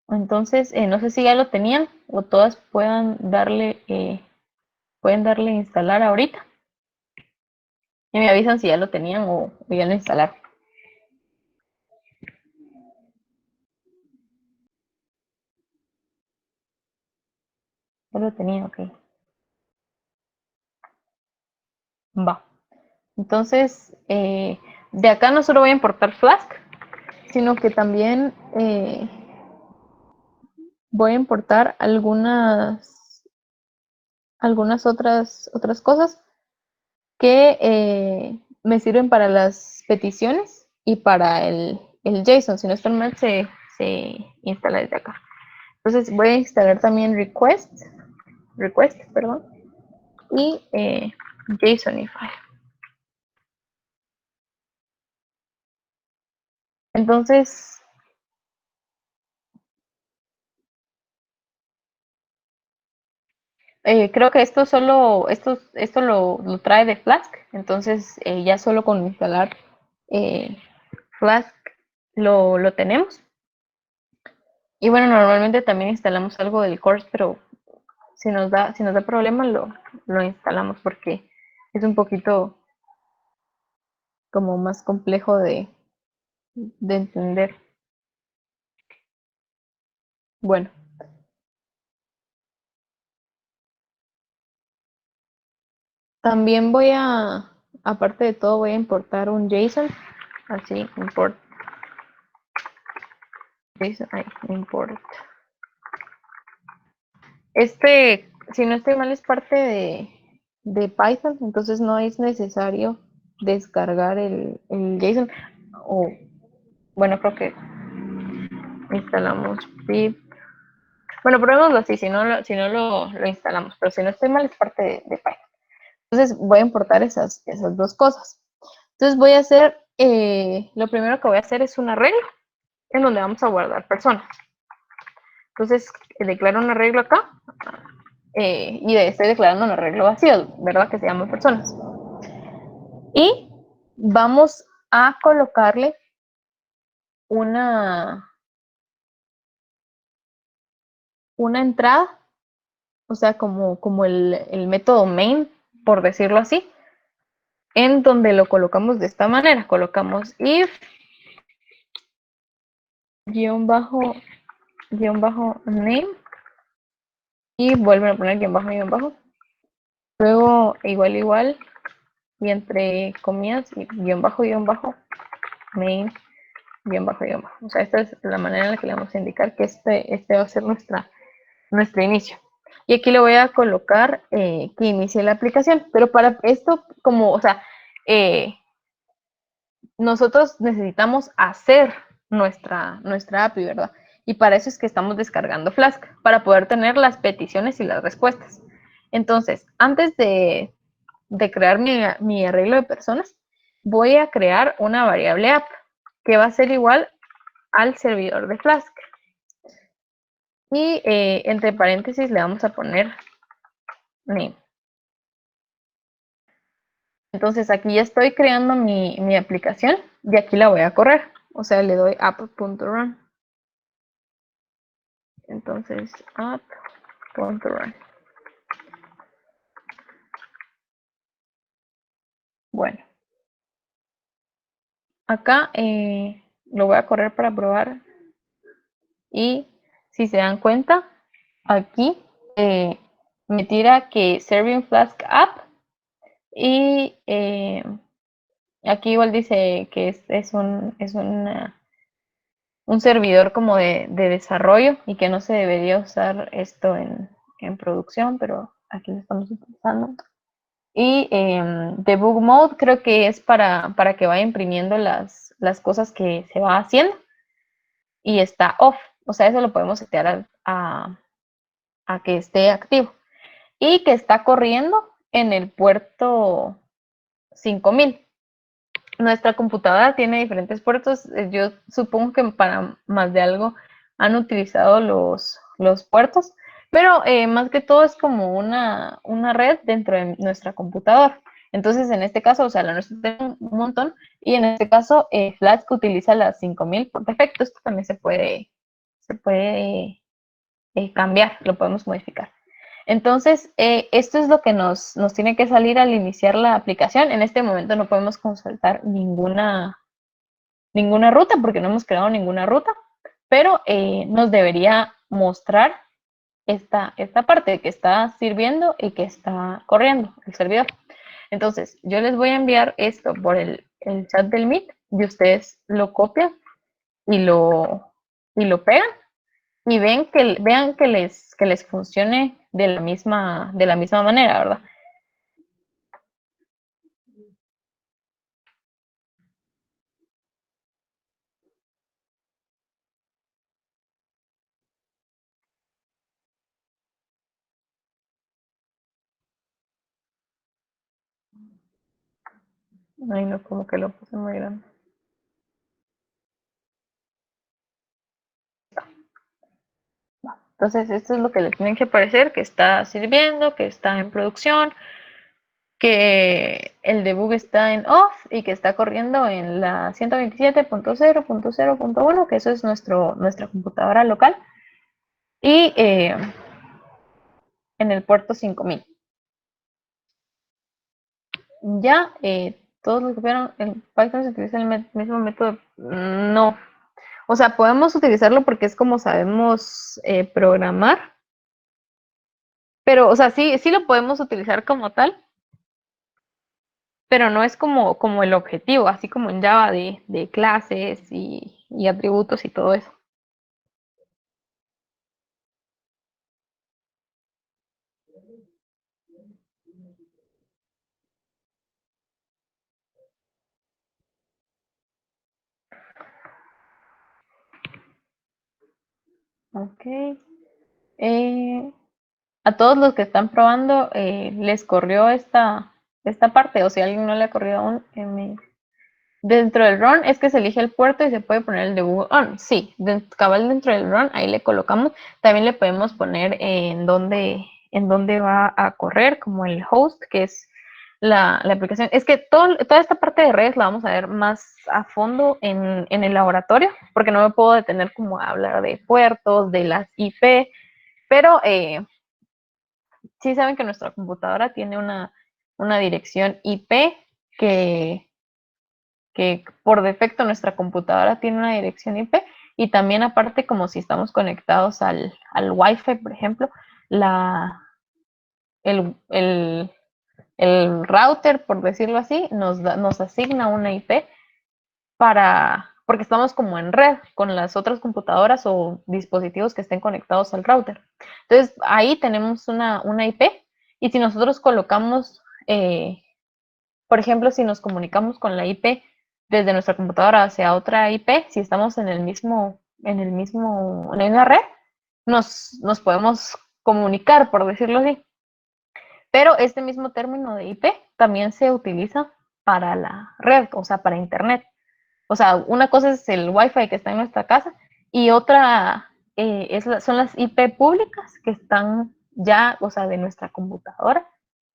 Entonces, no sé si ya lo tenían o todas pueden darle a instalar ahorita. Y me avisan si ya lo tenían o ya lo instalaron. Ya lo tenía, ok. Va. Entonces, de acá no solo voy a importar Flask, sino que también voy a importar algunas otras cosas que me sirven para las peticiones y para el JSON. Si no está mal, se instala desde acá. Entonces voy a instalar también request, perdón, y JSONify. Entonces, creo que esto lo trae de Flask. Entonces, ya solo con instalar eh, Flask lo tenemos. Y bueno, normalmente también instalamos algo del course, pero si nos da problema lo instalamos porque es un poquito como más complejo de entender. Bueno, también aparte de todo, voy a importar un JSON. Así, import JSON, import. Si no estoy mal, es parte de Python, entonces no es necesario descargar el JSON. O, bueno, creo que instalamos pip. Bueno, probémoslo así, si no lo instalamos, pero si no estoy mal, es parte de Python. Entonces voy a importar esas dos cosas. Entonces voy a hacer, lo primero que voy a hacer es un arreglo en donde vamos a guardar personas. Entonces declaro un arreglo acá y estoy declarando un arreglo vacío, ¿verdad? Que se llama personas. Y vamos a colocarle una entrada, o sea, como el método main, por decirlo así, en donde lo colocamos de esta manera. Colocamos if guión bajo name y vuelven a poner guión bajo. Luego igual y entre comillas y guión bajo main guión bajo. O sea, esta es la manera en la que le vamos a indicar que este va a ser nuestro inicio. Y aquí le voy a colocar que inicie la aplicación. Pero para esto, como, o sea, nosotros necesitamos hacer nuestra API, ¿verdad? Y para eso es que estamos descargando Flask, para poder tener las peticiones y las respuestas. Entonces, antes de crear mi arreglo de personas, voy a crear una variable app que va a ser igual al servidor de Flask. Y entre paréntesis le vamos a poner name. Entonces aquí ya estoy creando mi aplicación y aquí la voy a correr. O sea, le doy app.run. Entonces, app.run. Bueno, acá lo voy a correr para probar. Y si se dan cuenta, aquí me tira que Serving Flask App. Y aquí igual dice que es un servidor como de desarrollo y que no se debería usar esto en producción, pero aquí lo estamos utilizando. Y debug mode creo que es para que vaya imprimiendo las cosas que se va haciendo. Y está off, o sea, eso lo podemos setear a que esté activo. Y que está corriendo en el puerto 5000. Nuestra computadora tiene diferentes puertos. Yo supongo que para más de algo han utilizado los puertos, pero más que todo es como una red dentro de nuestra computadora. Entonces, en este caso, o sea, la nuestra tiene un montón, y en este caso, Flask utiliza las 5000 por defecto. Esto también se puede cambiar, lo podemos modificar. Entonces, esto es lo que nos tiene que salir al iniciar la aplicación. En este momento no podemos consultar ninguna ruta porque no hemos creado ninguna ruta, pero nos debería mostrar esta parte que está sirviendo y que está corriendo el servidor. Entonces, yo les voy a enviar esto por el chat del Meet y ustedes lo copian y lo pegan y vean que les funcione de la misma manera, ¿verdad? Ay, no, como que lo puse muy grande. Entonces, esto es lo que le tienen que parecer, que está sirviendo, que está en producción, que el debug está en off y que está corriendo en la 127.0.0.1, que eso es nuestra computadora local, y en el puerto 5000. Ya, todos los que vieron, en Python se utiliza el mismo método. No. O sea, podemos utilizarlo porque es como sabemos programar, pero, o sea, sí lo podemos utilizar como tal, pero no es como el objetivo, así como en Java de clases y atributos y todo eso. Ok. A todos los que están probando, les corrió esta parte, o si a alguien no le ha corrido aún, dentro del run es que se elige el puerto y se puede poner el debug on. Sí, cabal dentro del run, ahí le colocamos. También le podemos poner en dónde va a correr, como el host, que es la aplicación. Es que toda esta parte de redes la vamos a ver más a fondo en el laboratorio, porque no me puedo detener como a hablar de puertos, de las IP, pero sí saben que nuestra computadora tiene una dirección IP que por defecto nuestra computadora tiene una dirección IP Y también aparte, como si estamos conectados al Wi-Fi, por ejemplo, el, el router, por decirlo así, nos asigna una IP porque estamos como en red con las otras computadoras o dispositivos que estén conectados al router. Entonces, ahí tenemos una IP y si nosotros colocamos, por ejemplo, si nos comunicamos con la IP desde nuestra computadora hacia otra IP, si estamos en la misma red, nos podemos comunicar, por decirlo así. Pero este mismo término de IP también se utiliza para la red, o sea, para Internet. O sea, una cosa es el Wi-Fi que está en nuestra casa y otra son las IP públicas que están ya, o sea, de nuestra computadora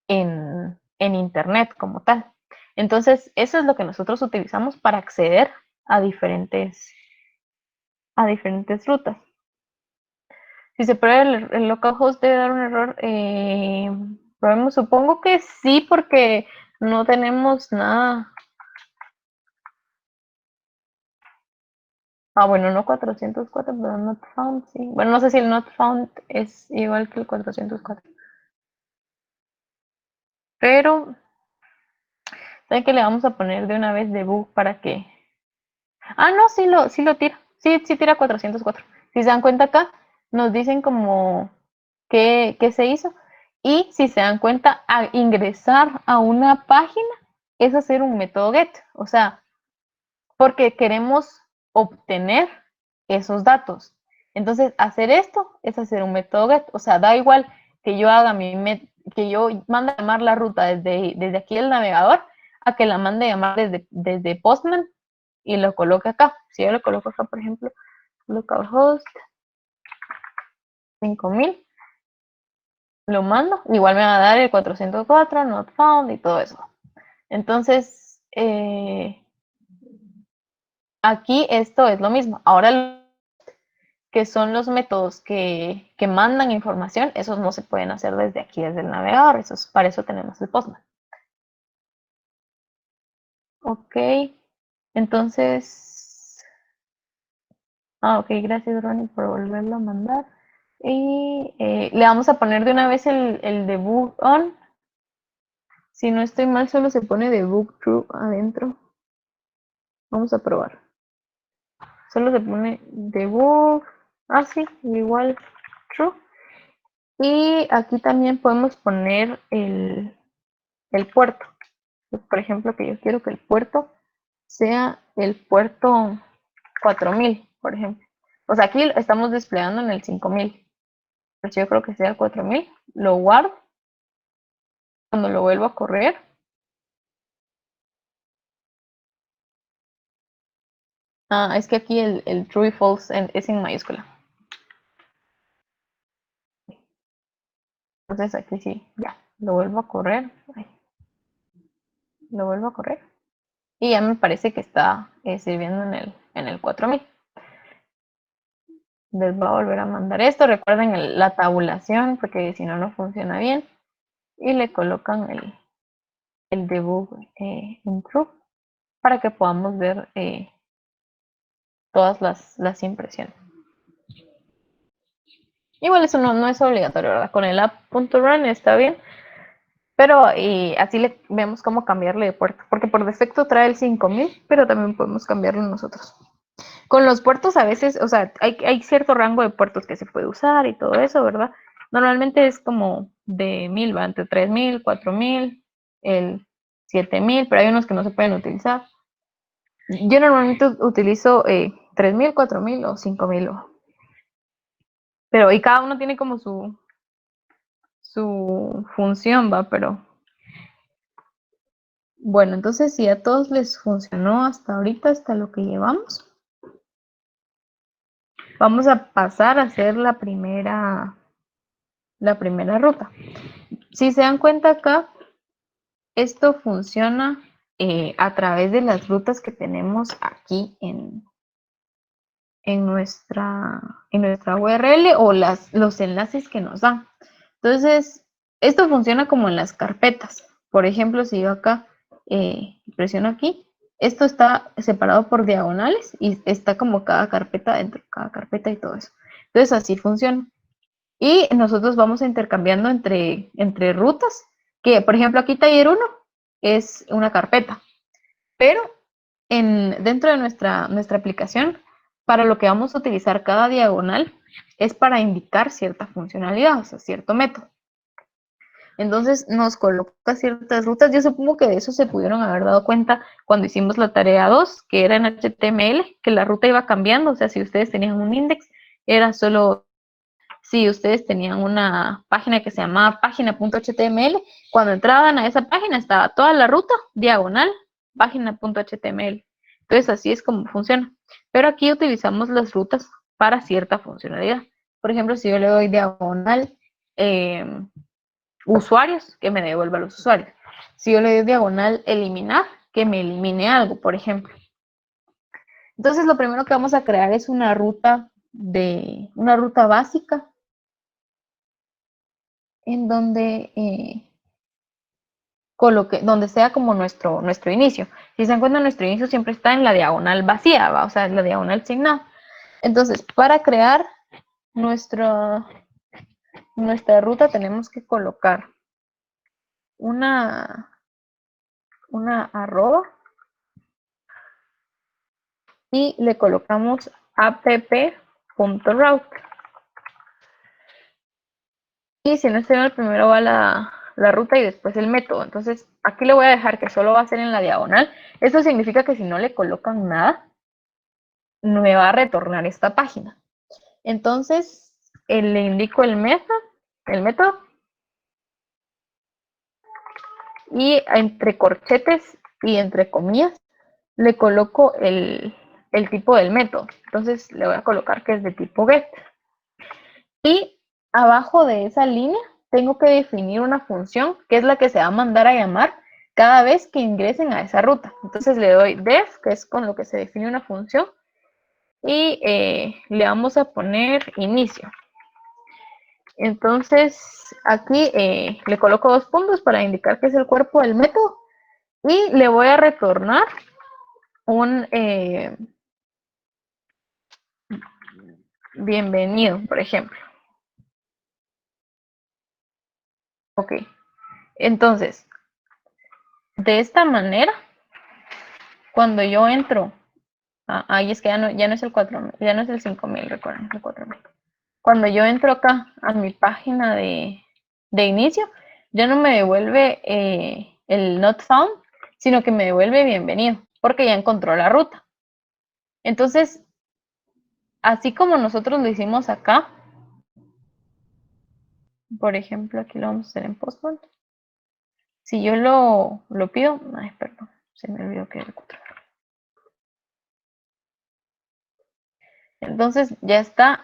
en Internet como tal. Entonces, eso es lo que nosotros utilizamos para acceder a diferentes rutas. Si se prueba el localhost debe dar un error, probemos, supongo que sí, porque no tenemos nada. Ah, bueno, no 404, pero not found, sí. Bueno, no sé si el not found es igual que el 404. Pero, ¿saben qué le vamos a poner de una vez debug para que? Ah, no, sí lo tira. Sí tira 404. Si se dan cuenta acá, nos dicen como qué se hizo. Y si se dan cuenta, al ingresar a una página es hacer un método get. O sea, porque queremos obtener esos datos. Entonces, hacer esto es hacer un método get. O sea, da igual que yo haga que yo mande a llamar la ruta desde aquí el navegador a que la mande a llamar desde Postman y lo coloque acá. Si yo lo coloco acá, por ejemplo, localhost 5000, lo mando, igual me va a dar el 404, not found y todo eso. Entonces, aquí esto es lo mismo. Ahora, que son los métodos que mandan información, esos no se pueden hacer desde aquí, desde el navegador. Para eso tenemos el Postman. Ok, entonces, ok, gracias Ronnie por volverlo a mandar. Y le vamos a poner de una vez el debug on. Si no estoy mal, solo se pone debug true adentro. Vamos a probar. Solo se pone debug, sí, igual true. Y aquí también podemos poner el puerto. Por ejemplo, que yo quiero que el puerto sea el puerto 4000, por ejemplo. O sea, aquí estamos desplegando en el 5000. Pues yo creo que sea el 4000. Lo guardo. Cuando lo vuelvo a correr. Es que aquí el true y false es en mayúscula. Entonces aquí sí, ya. Lo vuelvo a correr. Lo vuelvo a correr. Y ya me parece que está sirviendo en el 4000. Les voy a volver a mandar esto. Recuerden la tabulación, porque si no, no funciona bien. Y le colocan el debug en true para que podamos ver todas las impresiones. Igual eso no es obligatorio, ¿verdad? Con el app.run está bien, pero así le vemos cómo cambiarle de puerto, porque por defecto trae el 5000, pero también podemos cambiarlo nosotros. Con los puertos a veces, o sea, hay cierto rango de puertos que se puede usar y todo eso, ¿verdad? Normalmente es como de 1000, va entre 3000, 4000, el 7000, pero hay unos que no se pueden utilizar. Yo normalmente utilizo 3000, 4000 o 5000. Pero y cada uno tiene como su función, va, pero bueno, entonces si a todos les funcionó hasta ahorita, hasta lo que llevamos, vamos a pasar a hacer la primera ruta. Si se dan cuenta acá, esto funciona a través de las rutas que tenemos aquí en nuestra URL o los enlaces que nos dan. Entonces, esto funciona como en las carpetas. Por ejemplo, si yo acá presiono aquí, Esto está separado por diagonales y está como cada carpeta dentro de cada carpeta y todo eso. Entonces así funciona. Y nosotros vamos intercambiando entre rutas, que por ejemplo aquí taller 1 es una carpeta, pero dentro de nuestra aplicación, para lo que vamos a utilizar cada diagonal es para indicar cierta funcionalidad, o sea, cierto método. Entonces nos coloca ciertas rutas. Yo supongo que de eso se pudieron haber dado cuenta cuando hicimos la tarea 2, que era en HTML, que la ruta iba cambiando. O sea, si ustedes tenían un index, era solo si ustedes tenían una página que se llamaba página.html, cuando entraban a esa página estaba toda la ruta diagonal página.html. Entonces así es como funciona. Pero aquí utilizamos las rutas para cierta funcionalidad. Por ejemplo, si yo le doy diagonal usuarios, que me devuelva los usuarios. Si yo le doy diagonal eliminar, que me elimine algo, por ejemplo. Entonces lo primero que vamos a crear es una ruta básica en donde donde sea como nuestro inicio. Si se encuentra nuestro inicio siempre está en la diagonal vacía, ¿va? O sea, en la diagonal sin nada. Entonces, para crear nuestra ruta tenemos que colocar una arroba y le colocamos app.route. Y si no estoy mal, primero va la ruta y después el método. Entonces, aquí le voy a dejar que solo va a ser en la diagonal. Esto significa que si no le colocan nada, no me va a retornar esta página. Entonces, le indico el método, y entre corchetes y entre comillas, le coloco el tipo del método. Entonces, le voy a colocar que es de tipo get. Y abajo de esa línea tengo que definir una función que es la que se va a mandar a llamar cada vez que ingresen a esa ruta. Entonces le doy def, que es con lo que se define una función, y le vamos a poner inicio. Entonces aquí le coloco 2 puntos para indicar que es el cuerpo del método y le voy a retornar un bienvenido, por ejemplo. Ok, entonces de esta manera, cuando yo entro, ahí es que ya no es el 4000, ya no es el 5000, recuerden, el 4000. Cuando yo entro acá a mi página de inicio, ya no me devuelve el not found, sino que me devuelve bienvenido, porque ya encontró la ruta. Entonces, así como nosotros lo hicimos acá, por ejemplo, aquí lo vamos a hacer en Postman. Si yo lo pido, ay, perdón, se me olvidó que era el 4. Entonces ya está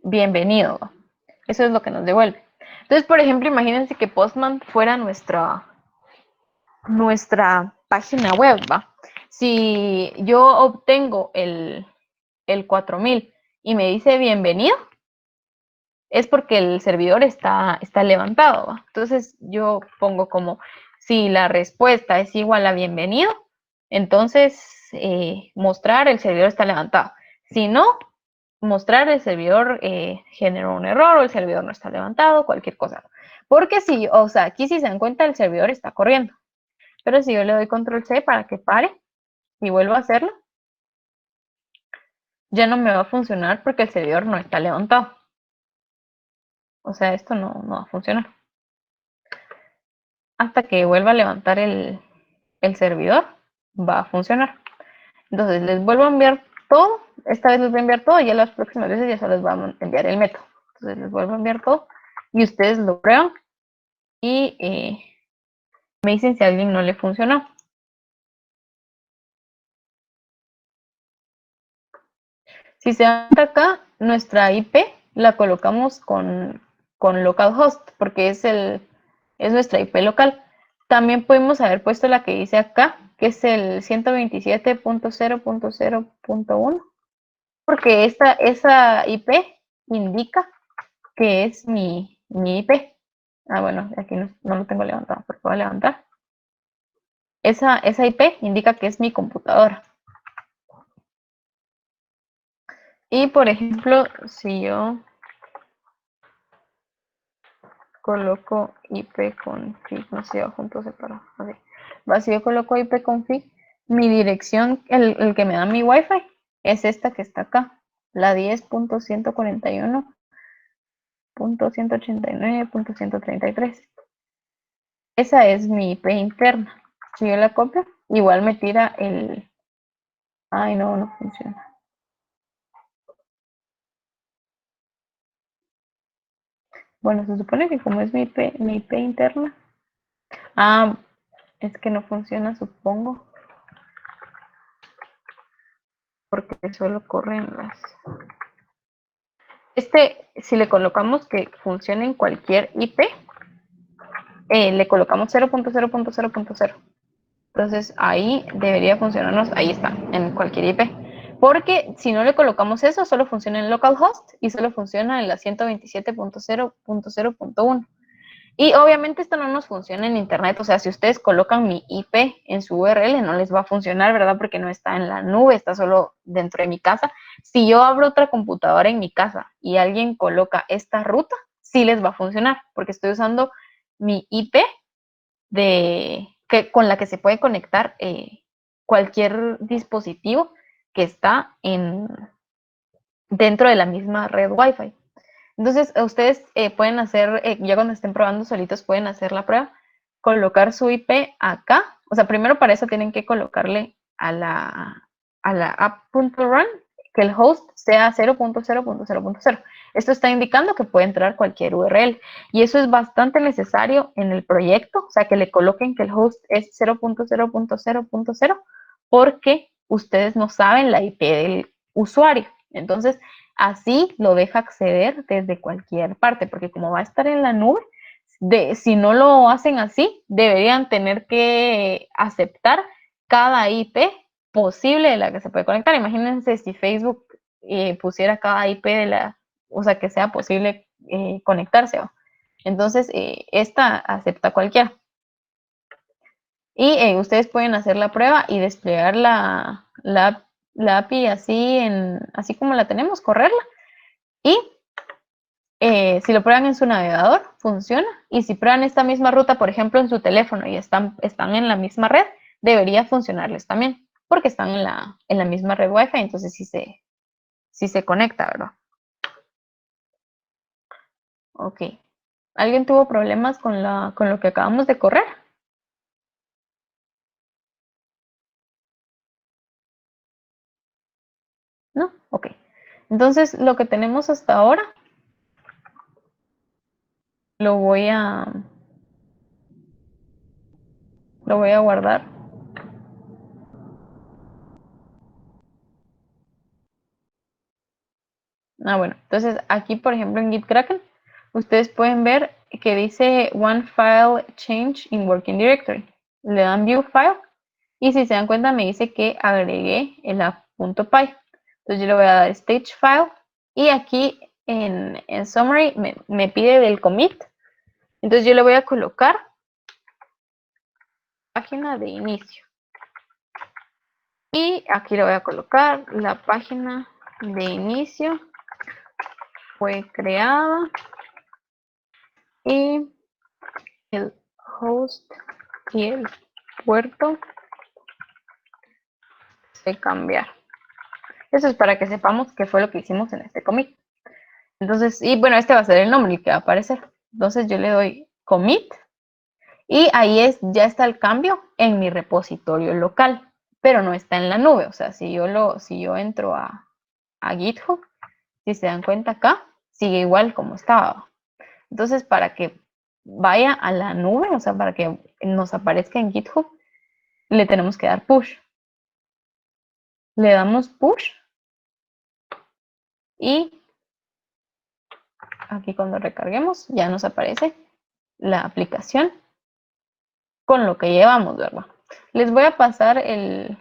bienvenido. Eso es lo que nos devuelve. Entonces, por ejemplo, imagínense que Postman fuera nuestra página web, ¿va? Si yo obtengo el 4000 y me dice bienvenido, es porque el servidor está levantado, ¿va? Entonces yo pongo como si la respuesta es igual a bienvenido, entonces mostrar el servidor está levantado. Si no, mostrar el servidor generó un error o el servidor no está levantado, cualquier cosa. Porque si, o sea, aquí si se dan cuenta el servidor está corriendo. Pero si yo le doy control C para que pare y vuelvo a hacerlo, ya no me va a funcionar porque el servidor no está levantado. O sea, esto no va a funcionar. Hasta que vuelva a levantar el servidor, va a funcionar. Entonces les vuelvo a enviar todo. Esta vez les voy a enviar todo y ya las próximas veces ya solo les vamos a enviar el método. Entonces les vuelvo a enviar todo y ustedes lo prueban y me dicen si a alguien no le funcionó. Si se dan acá, nuestra IP la colocamos con localhost, porque es nuestra IP local. También podemos haber puesto la que dice acá, que es el 127.0.0.1, porque esa IP indica que es mi IP. Ah, bueno, aquí no lo tengo levantado, pero puedo levantar. esa IP indica que es mi computadora. Y por ejemplo, si yo coloco ipconfig, no sé, juntos separados. Okay. Si yo coloco ipconfig, mi dirección, el que me da mi Wi-Fi, es esta que está acá, la 10.141.189.133. Esa es mi IP interna. Si yo la copio, igual me tira el... Ay, no, no funciona. Bueno, se supone que como es mi IP interna. Ah, es que no funciona, supongo. Porque solo corren las... Si le colocamos que funcione en cualquier IP, le colocamos 0.0.0.0. Entonces ahí debería funcionarnos, ahí está, en cualquier IP. Porque si no le colocamos eso, solo funciona en localhost y solo funciona en la 127.0.0.1. Y obviamente esto no nos funciona en internet, o sea, si ustedes colocan mi IP en su URL no les va a funcionar, ¿verdad? Porque no está en la nube, está solo dentro de mi casa. Si yo abro otra computadora en mi casa y alguien coloca esta ruta, sí les va a funcionar, porque estoy usando mi IP con la que se puede conectar cualquier dispositivo que está dentro de la misma red Wi-Fi. Entonces, ustedes pueden hacer, ya cuando estén probando solitos, pueden hacer la prueba, colocar su IP acá. O sea, primero para eso tienen que colocarle a la app.run que el host sea 0.0.0.0. Esto está indicando que puede entrar cualquier URL. Y eso es bastante necesario en el proyecto, o sea, que le coloquen que el host es 0.0.0.0 porque ustedes no saben la IP del usuario. Entonces, así lo deja acceder desde cualquier parte, porque como va a estar en la nube, si no lo hacen así, deberían tener que aceptar cada IP posible de la que se puede conectar. Imagínense si Facebook pusiera cada IP o sea, que sea posible conectarse. ¿O? Entonces, esta acepta cualquiera. Y ustedes pueden hacer la prueba y desplegar la API así como la tenemos, correrla. Y si lo prueban en su navegador, funciona. Y si prueban esta misma ruta, por ejemplo, en su teléfono y están en la misma red, debería funcionarles también, porque están en la misma red Wi-Fi, entonces sí se conecta, ¿verdad? Ok. ¿Alguien tuvo problemas con lo que acabamos de correr? ¿No? Ok. Entonces, lo que tenemos hasta ahora lo voy a guardar. Bueno, entonces aquí, por ejemplo, en GitKraken, ustedes pueden ver que dice One File Change in Working Directory. Le dan View File y si se dan cuenta me dice que agregué el app.py. Entonces yo le voy a dar Stage File y aquí en Summary me pide del commit. Entonces yo le voy a colocar página de inicio. Y aquí le voy a colocar la página de inicio fue creada y el host y el puerto se cambiar. Eso es para que sepamos qué fue lo que hicimos en este commit. Entonces, y bueno, este va a ser el nombre que va a aparecer. Entonces yo le doy commit y ahí ya está el cambio en mi repositorio local, pero no está en la nube. O sea, si yo entro a GitHub, si se dan cuenta acá, sigue igual como estaba. Entonces, para que vaya a la nube, o sea, para que nos aparezca en GitHub, le tenemos que dar push. Le damos push y aquí cuando recarguemos ya nos aparece la aplicación con lo que llevamos, ¿verdad? Les voy a pasar el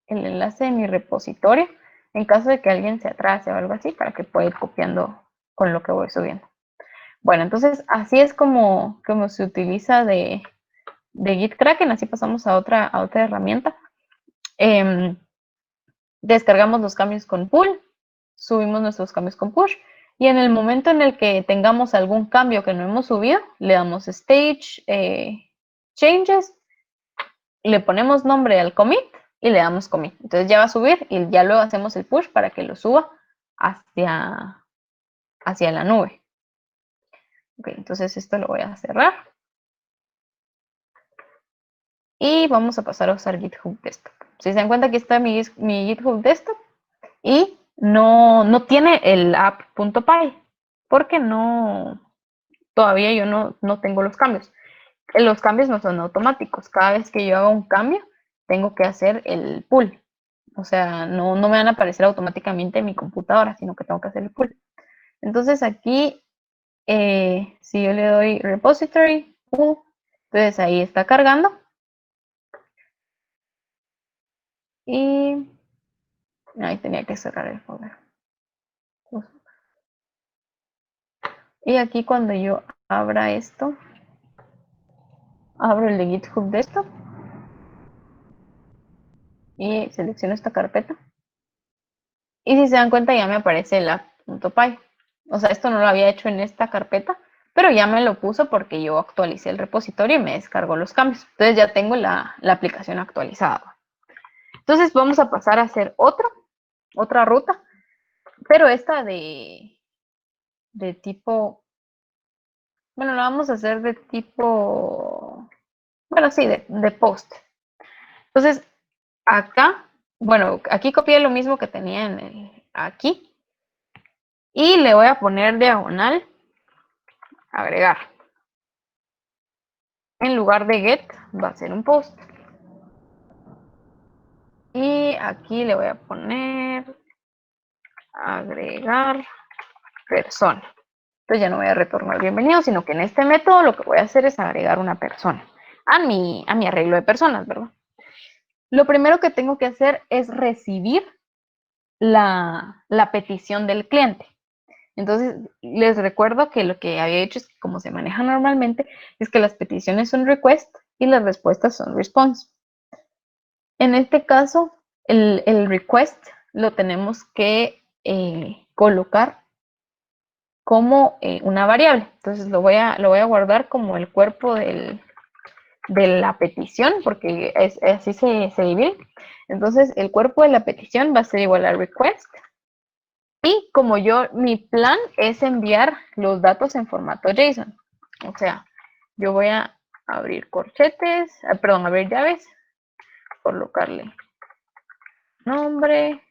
enlace de mi repositorio en caso de que alguien se atrase o algo así para que pueda ir copiando con lo que voy subiendo. Bueno, entonces así es como se utiliza de de Git Kraken, así pasamos a otra herramienta. Descargamos los cambios con pull, subimos nuestros cambios con push, y en el momento en el que tengamos algún cambio que no hemos subido, le damos stage changes, le ponemos nombre al commit y le damos commit. Entonces ya va a subir y ya luego hacemos el push para que lo suba hacia la nube. Ok, entonces esto lo voy a cerrar. Y vamos a pasar a usar GitHub Desktop. Si se dan cuenta, aquí está mi GitHub Desktop y no tiene el app.py porque todavía yo no tengo los cambios. Los cambios no son automáticos. Cada vez que yo haga un cambio, tengo que hacer el pull. O sea, no me van a aparecer automáticamente en mi computadora, sino que tengo que hacer el pull. Entonces aquí, si yo le doy repository, pull, entonces ahí está cargando. Y ahí tenía que cerrar el folder. Y aquí cuando yo abra esto, abro el de GitHub Desktop y selecciono esta carpeta. Y si se dan cuenta ya me aparece el app.py. O sea, esto no lo había hecho en esta carpeta, pero ya me lo puso porque yo actualicé el repositorio y me descargó los cambios. Entonces ya tengo la aplicación actualizada. Entonces vamos a pasar a hacer otra ruta, pero esta de tipo, bueno, lo vamos a hacer de tipo, bueno, sí, de post. Entonces, acá, bueno, aquí copié lo mismo que tenía aquí y le voy a poner diagonal, agregar. En lugar de get, va a ser un post. Y aquí le voy a poner agregar persona. Entonces ya no voy a retornar bienvenido, sino que en este método lo que voy a hacer es agregar una persona a mi arreglo de personas, ¿verdad? Lo primero que tengo que hacer es recibir la petición del cliente. Entonces, les recuerdo que lo que había hecho es que como se maneja normalmente, es que las peticiones son request y las respuestas son response. En este caso, el request lo tenemos que colocar como una variable. Entonces lo voy a guardar como el cuerpo de la petición, porque así se divide. Entonces el cuerpo de la petición va a ser igual a request. Y como mi plan es enviar los datos en formato JSON. O sea, yo voy a abrir corchetes, abrir llaves, colocarle nombre,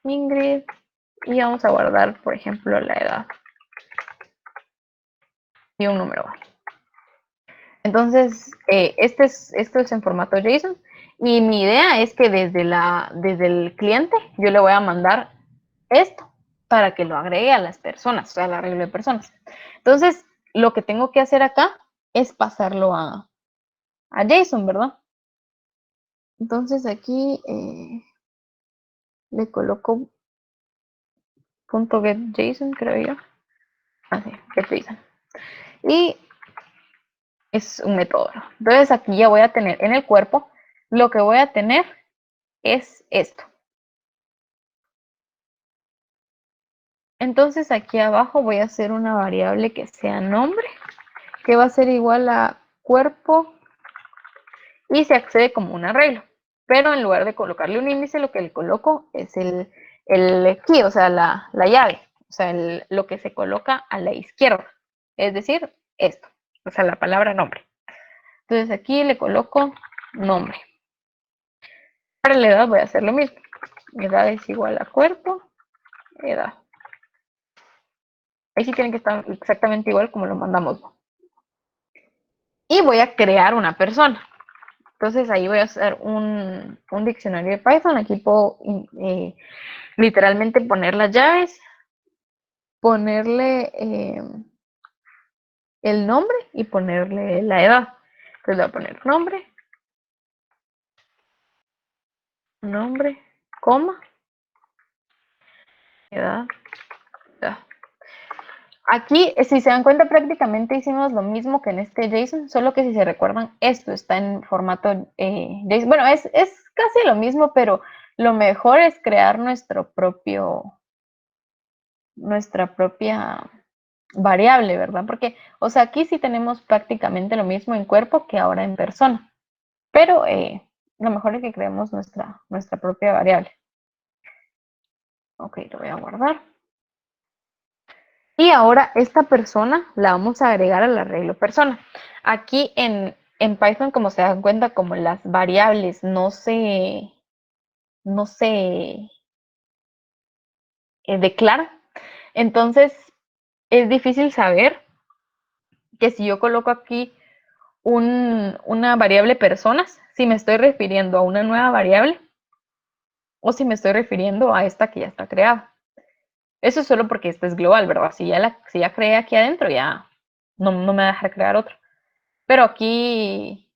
Ingrid, y vamos a guardar, por ejemplo, la edad y un número. Entonces, esto es en formato JSON y mi idea es que desde el cliente yo le voy a mandar esto para que lo agregue a las personas, o sea, al arreglo de personas. Entonces, lo que tengo que hacer acá es pasarlo a JSON, ¿verdad? Entonces aquí le coloco .getJSON, creo yo. Así, getJSON. Y es un método. Entonces aquí ya voy a tener en el cuerpo, lo que voy a tener es esto. Entonces aquí abajo voy a hacer una variable que sea nombre, que va a ser igual a cuerpo y se accede como un arreglo. Pero en lugar de colocarle un índice, lo que le coloco es el key, o sea, la llave, o sea, lo que se coloca a la izquierda. Es decir, esto, o sea, la palabra nombre. Entonces aquí le coloco nombre. Para la edad voy a hacer lo mismo. Edad es igual a cuerpo, edad. Ahí sí tienen que estar exactamente igual como lo mandamos. Y voy a crear una persona. Entonces ahí voy a hacer un diccionario de Python. Aquí puedo literalmente poner las llaves, ponerle el nombre y ponerle la edad. Entonces voy a poner nombre, coma, edad, edad. Aquí, si se dan cuenta, prácticamente hicimos lo mismo que en este JSON, solo que si se recuerdan, esto está en formato JSON. Bueno, es casi lo mismo, pero lo mejor es crear nuestra propia variable, ¿verdad? Porque, o sea, aquí sí tenemos prácticamente lo mismo en cuerpo que ahora en persona, pero lo mejor es que creemos nuestra propia variable. Ok, lo voy a guardar. Y ahora esta persona la vamos a agregar al arreglo persona. Aquí en Python, como se dan cuenta, como las variables no se declaran, entonces es difícil saber que si yo coloco aquí una variable personas, si me estoy refiriendo a una nueva variable o si me estoy refiriendo a esta que ya está creada. Eso es solo porque esta es global, ¿verdad? Si ya creé aquí adentro, ya no me va a dejar crear otra. Pero aquí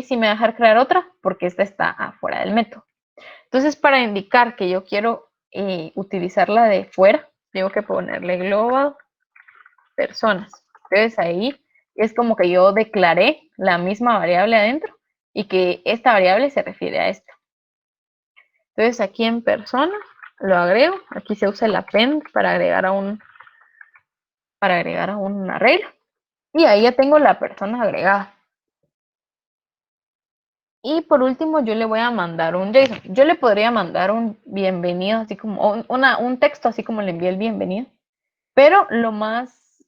sí me va a dejar crear otra porque esta está afuera del método. Entonces, para indicar que yo quiero utilizarla de fuera, tengo que ponerle global personas. Entonces ahí es como que yo declaré la misma variable adentro y que esta variable se refiere a esta. Entonces aquí en persona lo agrego. Aquí se usa el append para agregar a un arreglo. Y ahí ya tengo la persona agregada. Y por último, yo le voy a mandar un JSON. Yo le podría mandar un bienvenido, así como un texto, así como le envié el bienvenido. Pero lo más,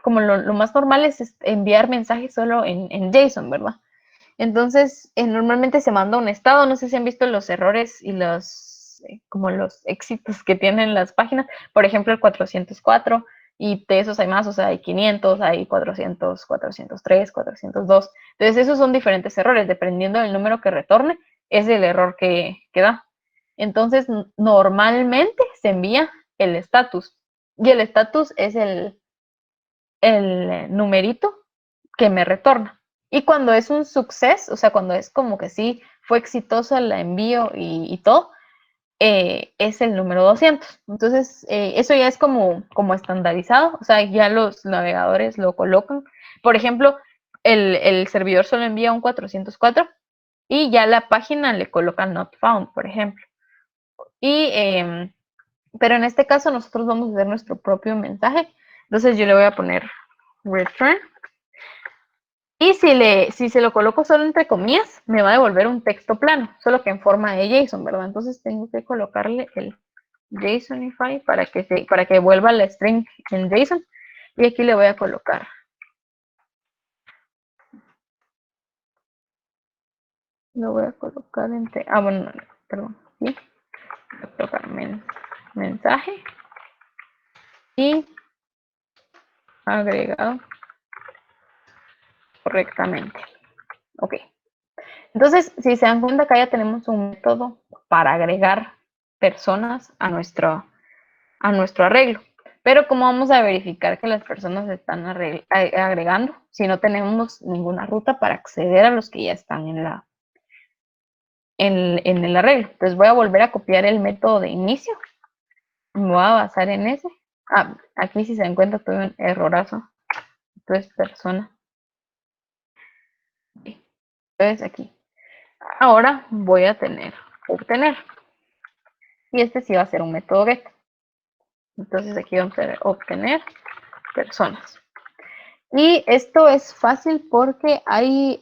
como lo más normal es enviar mensajes solo en JSON, ¿verdad? Entonces, normalmente se manda un estado. No sé si han visto los errores y como los éxitos que tienen las páginas. Por ejemplo, el 404. Y de esos hay más, o sea, hay 500, hay 400, 403, 402. Entonces, esos son diferentes errores. Dependiendo del número que retorne, es el error que da. Entonces, normalmente se envía el estatus. Y el estatus es el numerito que me retorna. Y cuando es un success, o sea, cuando es como que sí fue exitoso el envío y todo, es el número 200. Entonces, eso ya es como estandarizado, o sea, ya los navegadores lo colocan. Por ejemplo, el servidor solo envía un 404 y ya la página le coloca not found, por ejemplo. Pero en este caso nosotros vamos a hacer nuestro propio mensaje. Entonces yo le voy a poner return. Y si se lo coloco solo entre comillas, me va a devolver un texto plano, solo que en forma de JSON, ¿verdad? Entonces tengo que colocarle el JSONify para que vuelva la string en JSON. Y aquí le voy a colocar. Lo voy a colocar entre. Bueno, no, perdón. ¿Sí? Voy a colocar mensaje y agregado correctamente. Ok. Entonces, si se dan cuenta, acá ya tenemos un método para agregar personas a nuestro arreglo. Pero ¿cómo vamos a verificar que las personas están agregando si no tenemos ninguna ruta para acceder a los que ya están en el arreglo? Entonces voy a volver a copiar el método de inicio. Me voy a basar en ese. Aquí si se dan cuenta tuve un errorazo. Entonces persona. Entonces aquí. Ahora voy a obtener. Y este sí va a ser un método get. Entonces aquí vamos a obtener personas. Y esto es fácil porque hay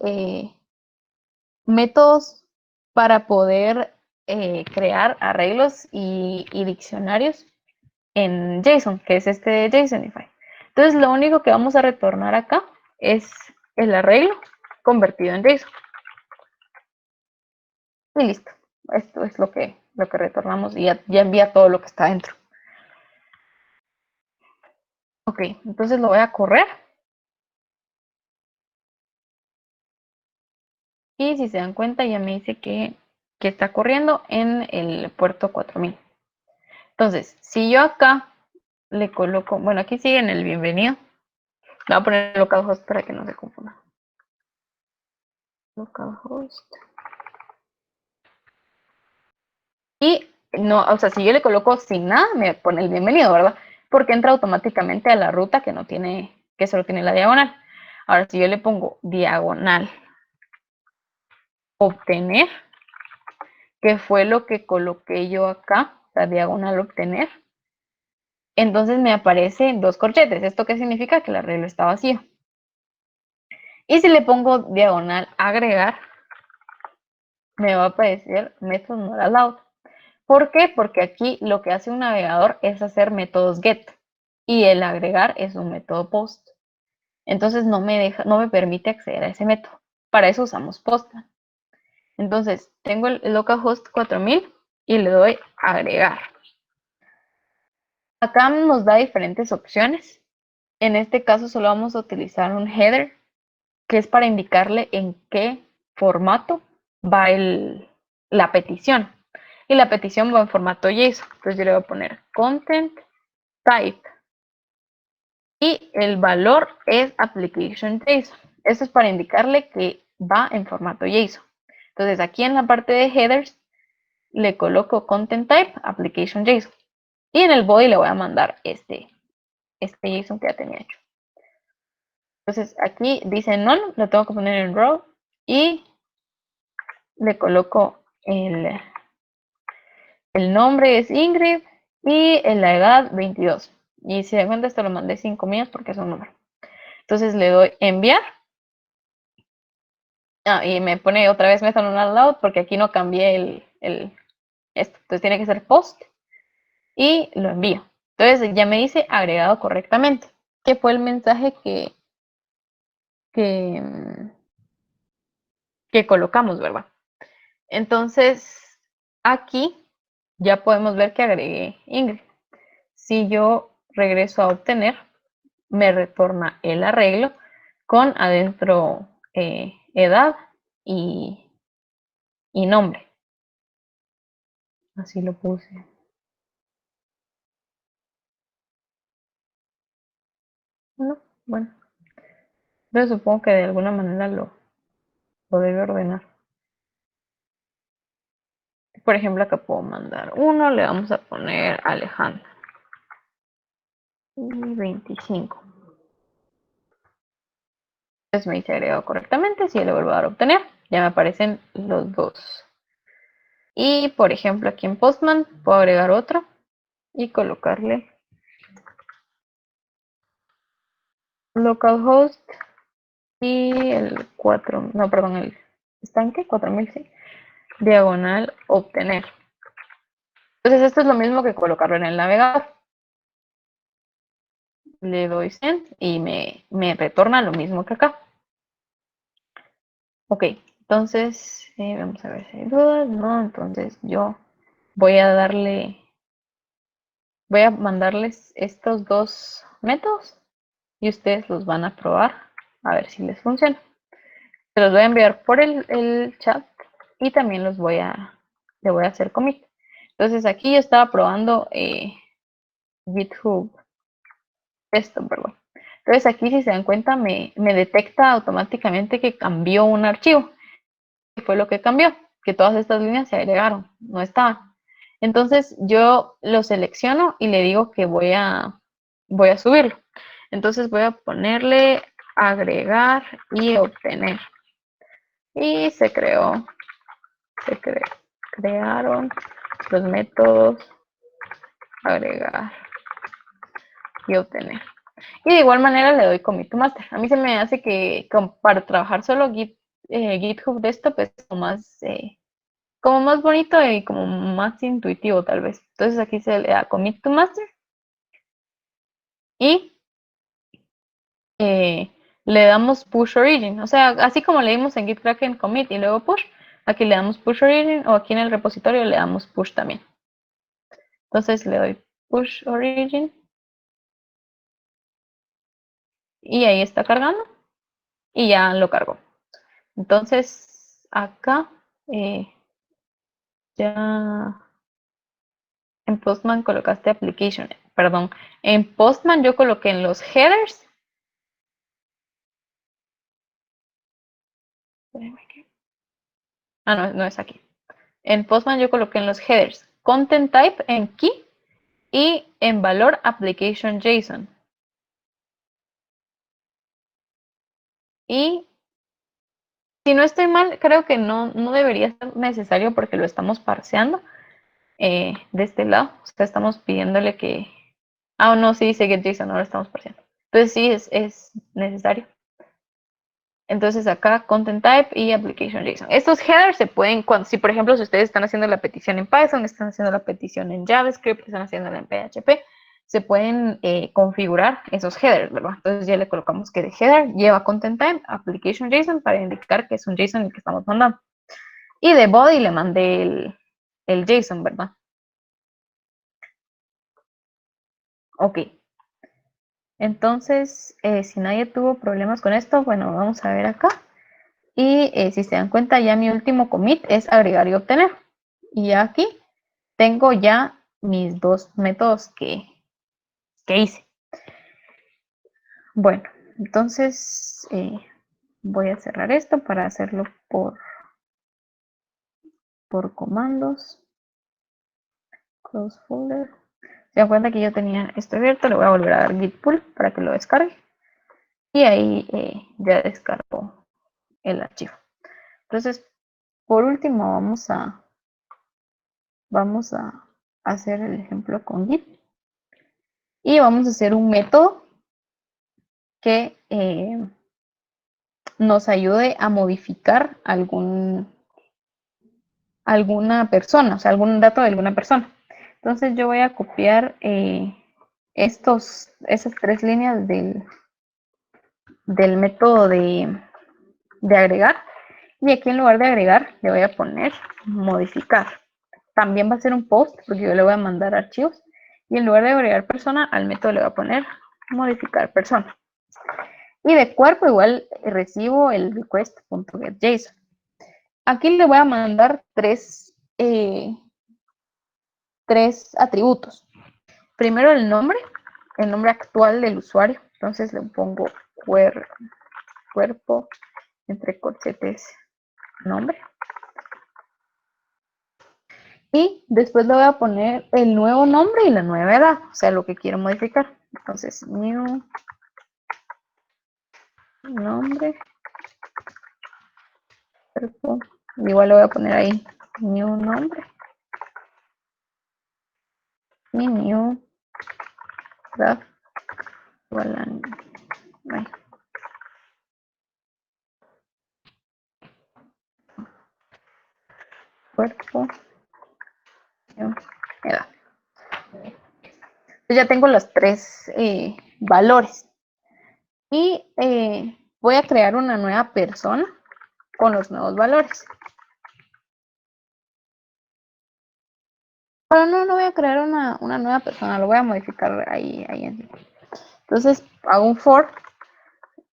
métodos para poder crear arreglos y diccionarios en JSON, que es este JSONify. Entonces lo único que vamos a retornar acá es el arreglo convertido en JSON. Y listo. Esto es lo que retornamos y ya envía todo lo que está dentro. Ok, entonces lo voy a correr. Y si se dan cuenta, ya me dice que está corriendo en el puerto 4000. Entonces, si yo acá le coloco, bueno, aquí sigue en el bienvenido. Le voy a poner localhost para que no se confunda. Localhost. Y no, o sea, si yo le coloco sin nada, me pone el bienvenido, ¿verdad? porque entra automáticamente a la ruta que solo tiene la diagonal. Ahora, si yo le pongo diagonal obtener, que fue lo que coloqué yo acá, la diagonal obtener, entonces me aparecen dos corchetes. ¿Esto qué significa? Que el arreglo está vacío. Y si le pongo diagonal agregar, me va a aparecer método not allowed. ¿Por qué? Porque aquí lo que hace un navegador es hacer métodos get y el agregar es un método post. Entonces no me permite acceder a ese método. Para eso usamos Postman. Entonces tengo el localhost 4000 y le doy agregar. Acá nos da diferentes opciones. En este caso solo vamos a utilizar un header, que es para indicarle en qué formato va la petición. Y la petición va en formato JSON. Entonces yo le voy a poner content type. Y el valor es application JSON. Esto es para indicarle que va en formato JSON. Entonces aquí en la parte de headers le coloco content type application JSON. Y en el body le voy a mandar este JSON que ya tenía hecho. Entonces aquí dice none, lo tengo que poner en row y le coloco el nombre es Ingrid y en la edad 22. Y si de cuenta esto lo mandé 5 mías porque es un número. Entonces le doy enviar. Y me pone otra vez method not allowed porque aquí no cambié esto. Entonces tiene que ser post y lo envío. Entonces ya me dice agregado correctamente, que fue el mensaje que, que colocamos, ¿verdad? Entonces aquí ya podemos ver que agregué Ingrid. Si yo regreso a obtener, me retorna el arreglo con adentro edad y nombre. Así lo puse. No, bueno. Pero supongo que de alguna manera lo debe ordenar. Por ejemplo, acá puedo mandar uno, le vamos a poner Alejandro. Y 25. Entonces me dice agregado correctamente. Si le vuelvo a dar a obtener, ya me aparecen los dos. Y por ejemplo, aquí en Postman puedo agregar otro y colocarle localhost y el 4, no, perdón, el estanque 4000, sí, diagonal obtener. Entonces esto es lo mismo que colocarlo en el navegador. Le doy send y me retorna lo mismo que acá. Ok, entonces vamos a ver si hay dudas. No, entonces yo voy a mandarles estos dos métodos y ustedes los van a probar a ver si les funciona. Se los voy a enviar por el chat y también le voy a hacer commit. Entonces aquí yo estaba probando GitHub esto, perdón. Entonces aquí si se dan cuenta me detecta automáticamente que cambió un archivo. ¿Qué fue lo que cambió? Que todas estas líneas se agregaron, no estaban. Entonces yo lo selecciono y le digo que voy a subirlo. Entonces voy a ponerle agregar y obtener. Y crearon los métodos agregar y obtener. Y de igual manera le doy commit to master. A mí se me hace que para trabajar solo GitHub Desktop es como más bonito y como más intuitivo tal vez. Entonces aquí se le da commit to master y le damos push origin. O sea, así como le dimos en GitKraken commit y luego push, aquí le damos push origin o aquí en el repositorio le damos push también. Entonces le doy push origin y ahí está cargando y ya lo cargó. Entonces acá ya en Postman colocaste application, perdón, en Postman yo coloqué en los headers. No, no es aquí. En Postman yo coloqué en los headers content type en key y en valor application JSON. Y si no estoy mal, creo que no debería ser necesario porque lo estamos parseando de este lado. O sea, estamos pidiéndole que... Ah, no, sí dice getJSON, ahora estamos parseando. Entonces sí es necesario. Entonces acá content type y application JSON. Estos headers se pueden, si por ejemplo, si ustedes están haciendo la petición en Python, están haciendo la petición en JavaScript, están haciéndola en PHP, se pueden configurar esos headers, ¿verdad? Entonces ya le colocamos que de header lleva content type, application JSON para indicar que es un JSON el que estamos mandando. Y de body le mandé el JSON, ¿verdad? Ok. Entonces, si nadie tuvo problemas con esto, bueno, vamos a ver acá. Y si se dan cuenta, ya mi último commit es agregar y obtener. Y aquí tengo ya mis dos métodos que hice. Bueno, entonces voy a cerrar esto para hacerlo por comandos. Close folder. Se dan cuenta que yo tenía esto abierto, le voy a volver a dar git pull para que lo descargue. Y ahí ya descargo el archivo. Entonces, por último, vamos a hacer el ejemplo con git. Y vamos a hacer un método que nos ayude a modificar alguna persona, o sea, algún dato de alguna persona. Entonces yo voy a copiar esas tres líneas del método de agregar. Y aquí en lugar de agregar, le voy a poner modificar. También va a ser un post, porque yo le voy a mandar archivos. Y en lugar de agregar persona, al método le voy a poner modificar persona. Y de cuerpo igual recibo el request.getJSON. Aquí le voy a mandar tres atributos. Primero el nombre actual del usuario. Entonces le pongo cuerpo entre corchetes nombre. Y después le voy a poner el nuevo nombre y la nueva edad, o sea, lo que quiero modificar. Entonces, new nombre, cuerpo. Igual le voy a poner ahí new nombre y new edad igual a cuerpo, new edad. Entonces ya tengo los tres valores. Y voy a crear una nueva persona con los nuevos valores. Pero no voy a crear una nueva persona, lo voy a modificar ahí. Entonces hago un for.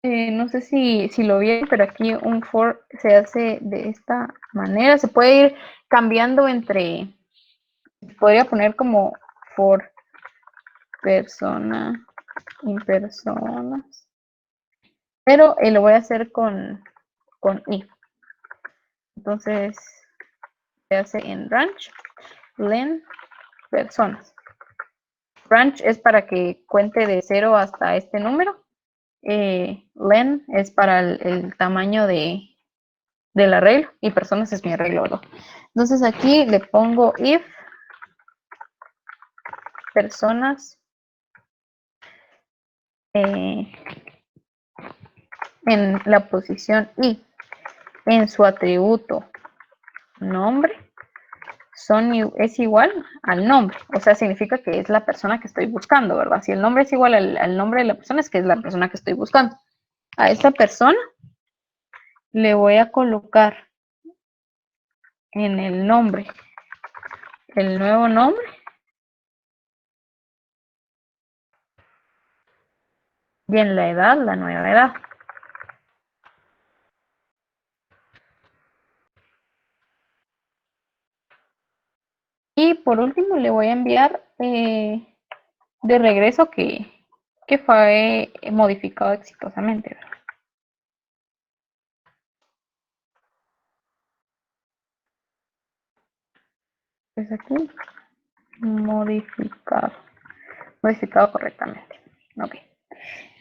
No sé si lo vieron, pero aquí un for se hace de esta manera. Se puede ir cambiando podría poner como for persona y personas. Pero lo voy a hacer con if. Entonces se hace en ranch, len, personas. Ranch es para que cuente de 0 hasta este número. Len es para el tamaño del arreglo y personas es mi arreglo, ¿verdad? Entonces aquí le pongo if personas en la posición y en su atributo nombre es igual al nombre, o sea, significa que es la persona que estoy buscando, ¿verdad? Si el nombre es igual al nombre de la persona, es que es la persona que estoy buscando. A esta persona le voy a colocar en el nombre el nuevo nombre y en la edad la nueva edad. Y por último le voy a enviar de regreso que fue modificado exitosamente, ¿verdad? Pues aquí, modificar. Modificado correctamente. Ok.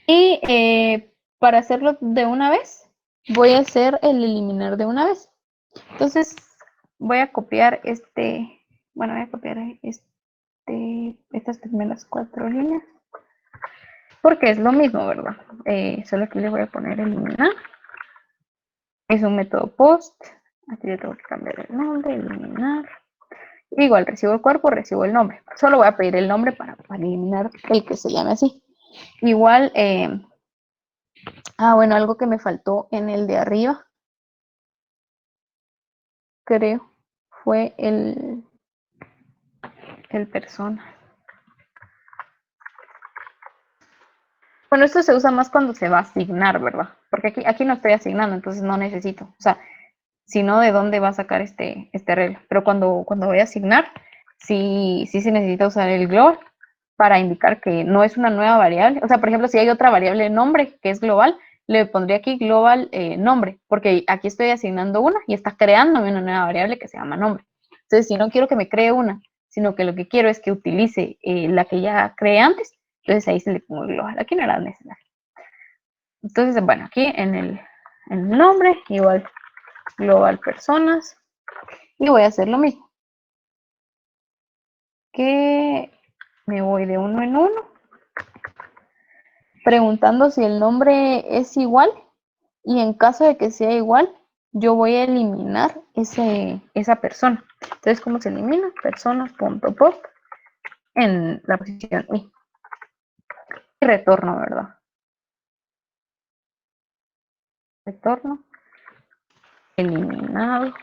Y para hacerlo de una vez, voy a hacer el eliminar de una vez. Entonces, voy a copiar bueno, voy a copiar estas primeras 4 líneas, porque es lo mismo, ¿verdad? Solo aquí le voy a poner eliminar. Es un método post. Aquí le tengo que cambiar el nombre, eliminar. Igual recibo el cuerpo, recibo el nombre. Solo voy a pedir el nombre para eliminar el que se llame así. Igual, bueno, algo que me faltó en el de arriba, creo, fue el persona. Bueno, esto se usa más cuando se va a asignar, ¿verdad? Porque aquí no estoy asignando, entonces no necesito. O sea, sino de dónde va a sacar este regla. Pero cuando voy a asignar, sí se necesita usar el global para indicar que no es una nueva variable. O sea, por ejemplo, si hay otra variable nombre que es global, le pondría aquí global nombre, porque aquí estoy asignando una y está creándome una nueva variable que se llama nombre. Entonces, si no quiero que me cree una, sino que lo que quiero es que utilice la que ya creé antes, entonces ahí se le pongo global. Aquí no era necesario. Entonces, bueno, aquí en el nombre, igual global personas, y voy a hacer lo mismo. Que me voy de uno en uno, preguntando si el nombre es igual, y en caso de que sea igual, yo voy a eliminar esa persona. Entonces, ¿cómo se elimina? Personas.pop en la posición I. Y retorno, ¿verdad? Retorno eliminado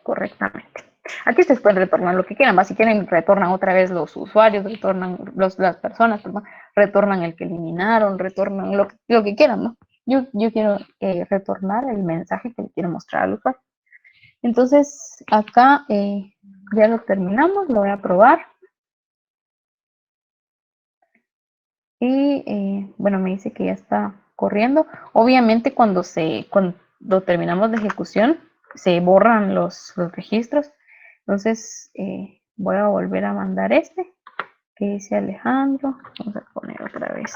correctamente. Aquí ustedes pueden retornar lo que quieran, ¿va? Si quieren retornan otra vez los usuarios, retornan las personas, perdón, retornan el que eliminaron, retornan lo que quieran, ¿no? Yo quiero retornar el mensaje que le quiero mostrar al usuario. Entonces, acá ya lo terminamos, lo voy a probar. Y bueno, me dice que ya está corriendo. Obviamente cuando terminamos la ejecución, se borran los registros. Entonces, voy a volver a mandar que dice Alejandro. Vamos a poner otra vez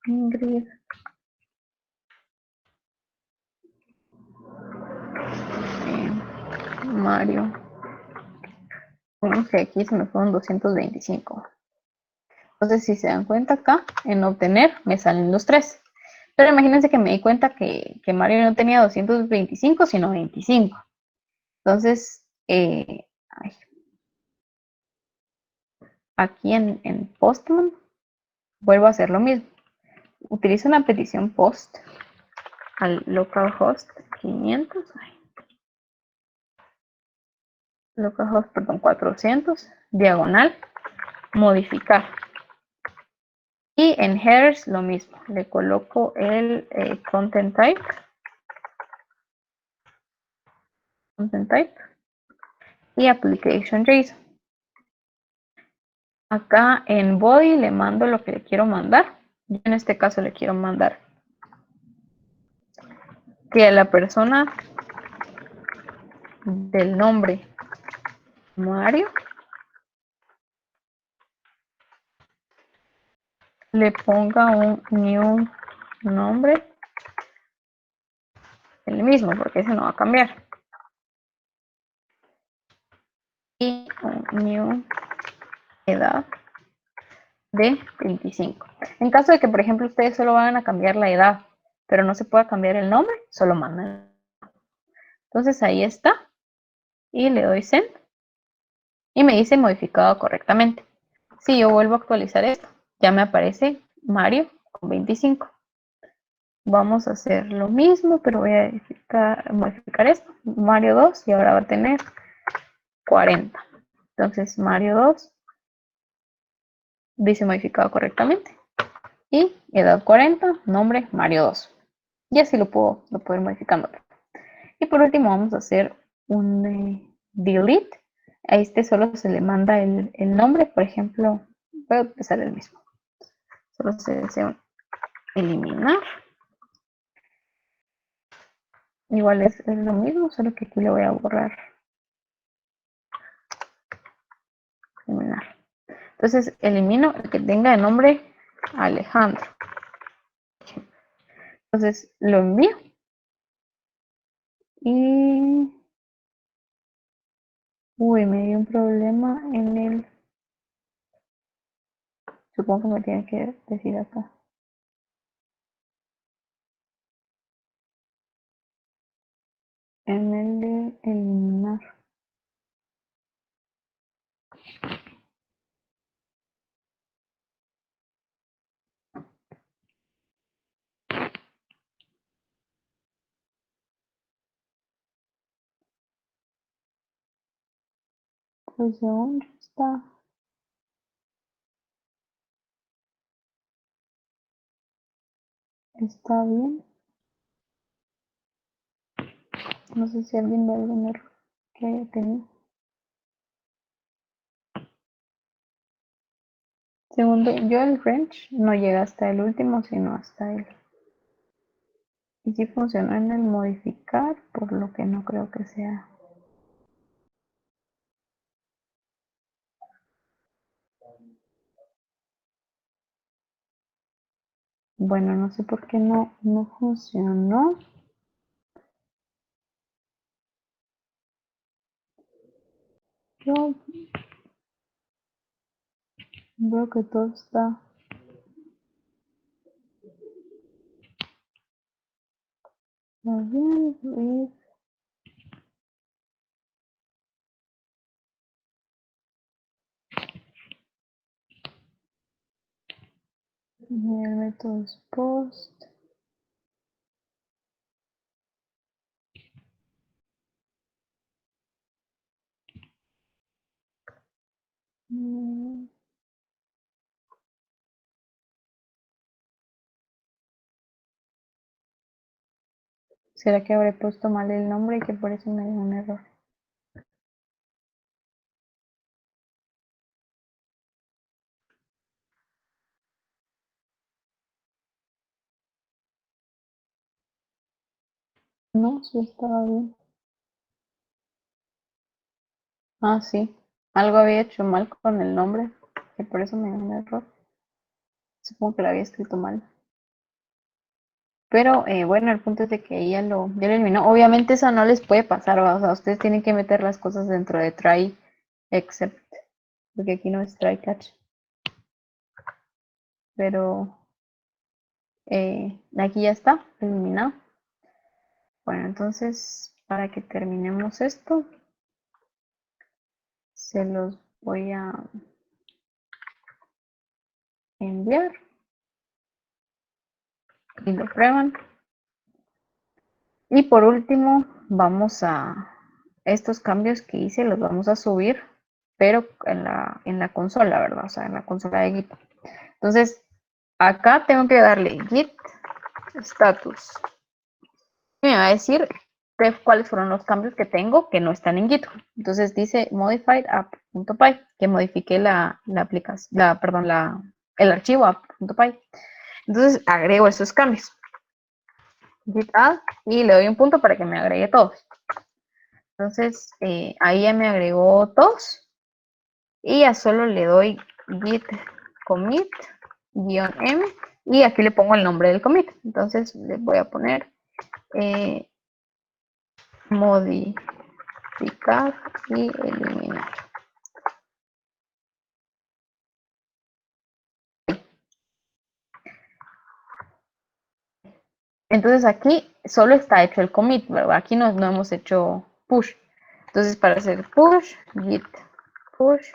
Ingrid. Mario. Bueno, que aquí se me fueron 225. Entonces, si se dan cuenta acá, en obtener, me salen los 3. Pero imagínense que me di cuenta que Mario no tenía 225, sino 25. Entonces, aquí en Postman, vuelvo a hacer lo mismo. Utilizo una petición post al localhost 500, localhost, perdón, 400, diagonal, modificar. Y en headers lo mismo, le coloco el content type, y application JSON. Acá en body le mando lo que le quiero mandar. Yo en este caso le quiero mandar que a la persona del nombre Mario le ponga un new nombre, el mismo, porque ese no va a cambiar. Y un new edad de 25. En caso de que, por ejemplo, ustedes solo van a cambiar la edad, pero no se pueda cambiar el nombre, solo mandan. Entonces ahí está. Y le doy send. Y me dice modificado correctamente. Si yo vuelvo a actualizar esto, ya me aparece Mario con 25. Vamos a hacer lo mismo, pero voy a modificar esto. Mario 2 y ahora va a tener 40. Entonces Mario 2 dice modificado correctamente. Y edad 40, nombre Mario 2. Y así lo puedo ir modificando. Y por último vamos a hacer un delete. A este solo se le manda el nombre, por ejemplo, voy a empezar el mismo. Solo se desea eliminar. Igual es lo mismo, solo que aquí le voy a borrar. Eliminar. Entonces elimino el que tenga el nombre Alejandro. Entonces lo envío. Y... Uy, me dio un problema en el... Supongo que me tiene que decir acá. En el de eliminar. Pues según está bien. No sé si alguien ve algún error que haya tenido. Segundo, yo el range no llega hasta el último, sino hasta el... Y si funciona en el modificar, por lo que no creo que sea. Bueno, no sé por qué no funcionó. Yo veo que todo está bien. Y el método es post. ¿Será que habré puesto mal el nombre y que por eso me dio un error? No, sí estaba bien. Ah, sí. Algo había hecho mal con el nombre, que por eso me dio un error. Supongo que lo había escrito mal. Pero bueno, el punto es de que ella ya lo eliminó. Obviamente eso no les puede pasar, ¿va? O sea, ustedes tienen que meter las cosas dentro de try except, porque aquí no es try catch. Pero aquí ya está, eliminado. Bueno, entonces para que terminemos esto, se los voy a enviar y lo prueban. Y por último, vamos a estos cambios que hice, los vamos a subir, pero en la consola, ¿verdad? O sea, en la consola de Git. Entonces, acá tengo que darle Git status. Y me va a decir cuáles fueron los cambios que tengo que no están en Git. Entonces dice modified app.py, que modifique la aplicación, perdón, el archivo app.py. Entonces agrego esos cambios. Git add y le doy un punto para que me agregue todos. Entonces ahí ya me agregó todos y ya solo le doy git commit -m y aquí le pongo el nombre del commit. Entonces le voy a poner modificar y eliminar. Entonces aquí solo está hecho el commit, ¿verdad? Aquí no hemos hecho push. Entonces para hacer push, git push.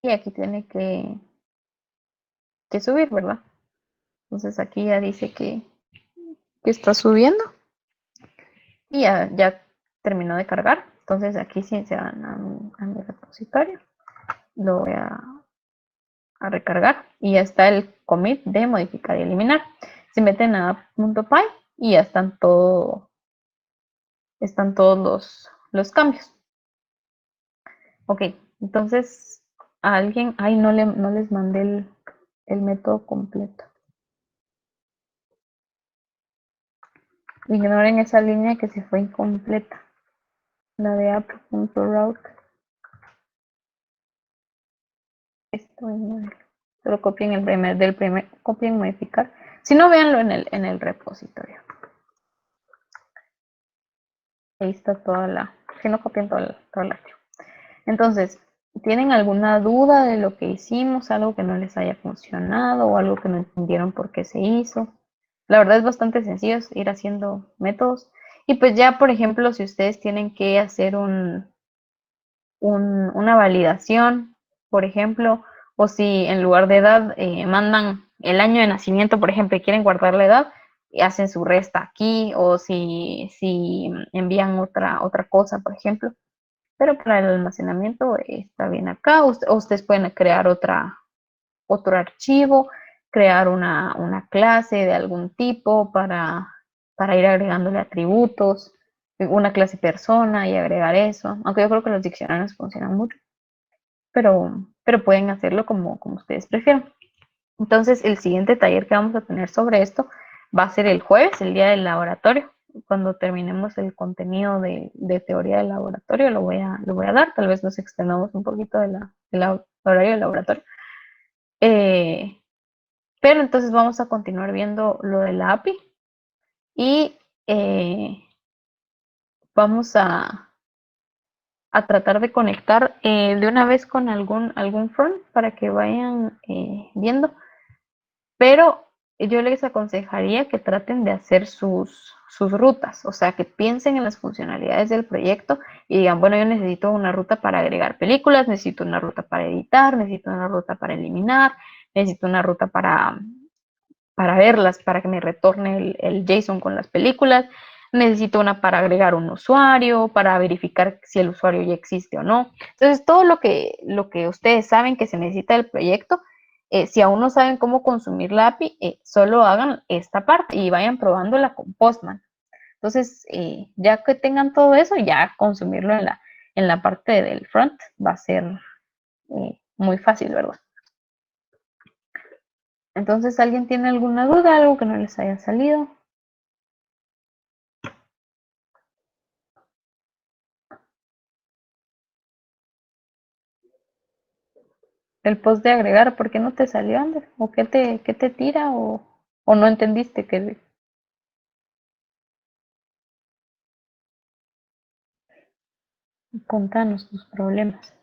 Y aquí tiene que subir, ¿verdad? Entonces aquí ya dice que está subiendo. Y ya terminó de cargar. Entonces aquí sí se van a mi repositorio. Lo voy a recargar. Y ya está el commit de modificar y eliminar. Se meten a app.py y ya están todos los cambios. Ok, entonces a alguien, ay, no les mandé el método completo. Ignoren esa línea que se fue incompleta. La de app.route. Esto es modelo. Solo copien copien modificar. Si no, véanlo en el repositorio. Ahí está toda si no copien todo el archivo. Entonces, ¿tienen alguna duda de lo que hicimos? ¿Algo que no les haya funcionado o algo que no entendieron por qué se hizo? La verdad es bastante sencillo, es ir haciendo métodos. Y pues ya, por ejemplo, si ustedes tienen que hacer una validación, por ejemplo, o si en lugar de edad mandan el año de nacimiento, por ejemplo, y quieren guardar la edad, y hacen su resta aquí, o si envían otra cosa, por ejemplo. Pero para el almacenamiento está bien acá. Ustedes pueden crear otro archivo, crear una clase de algún tipo para ir agregándole atributos, una clase persona y agregar eso. Aunque yo creo que los diccionarios funcionan mucho, pero pueden hacerlo como ustedes prefieran. Entonces, el siguiente taller que vamos a tener sobre esto va a ser el jueves, el día del laboratorio. Cuando terminemos el contenido de teoría del laboratorio, lo voy a dar. Tal vez nos extendamos un poquito del horario del laboratorio. Pero entonces vamos a continuar viendo lo de la API y vamos a tratar de conectar de una vez con algún front para que vayan viendo. Pero yo les aconsejaría que traten de hacer sus rutas, o sea, que piensen en las funcionalidades del proyecto y digan, bueno, yo necesito una ruta para agregar películas, necesito una ruta para editar, necesito una ruta para eliminar, necesito una ruta para verlas, para que me retorne el JSON con las películas, necesito una para agregar un usuario, para verificar si el usuario ya existe o no. Entonces, todo lo que ustedes saben que se necesita del proyecto, si aún no saben cómo consumir la API, solo hagan esta parte y vayan probándola con Postman. Entonces, ya que tengan todo eso, ya consumirlo en la parte del front va a ser muy fácil, ¿verdad? Entonces, ¿alguien tiene alguna duda, algo que no les haya salido? El post de agregar, ¿por qué no te salió, Ander? ¿O qué te tira? ¿O no entendiste que contanos tus problemas?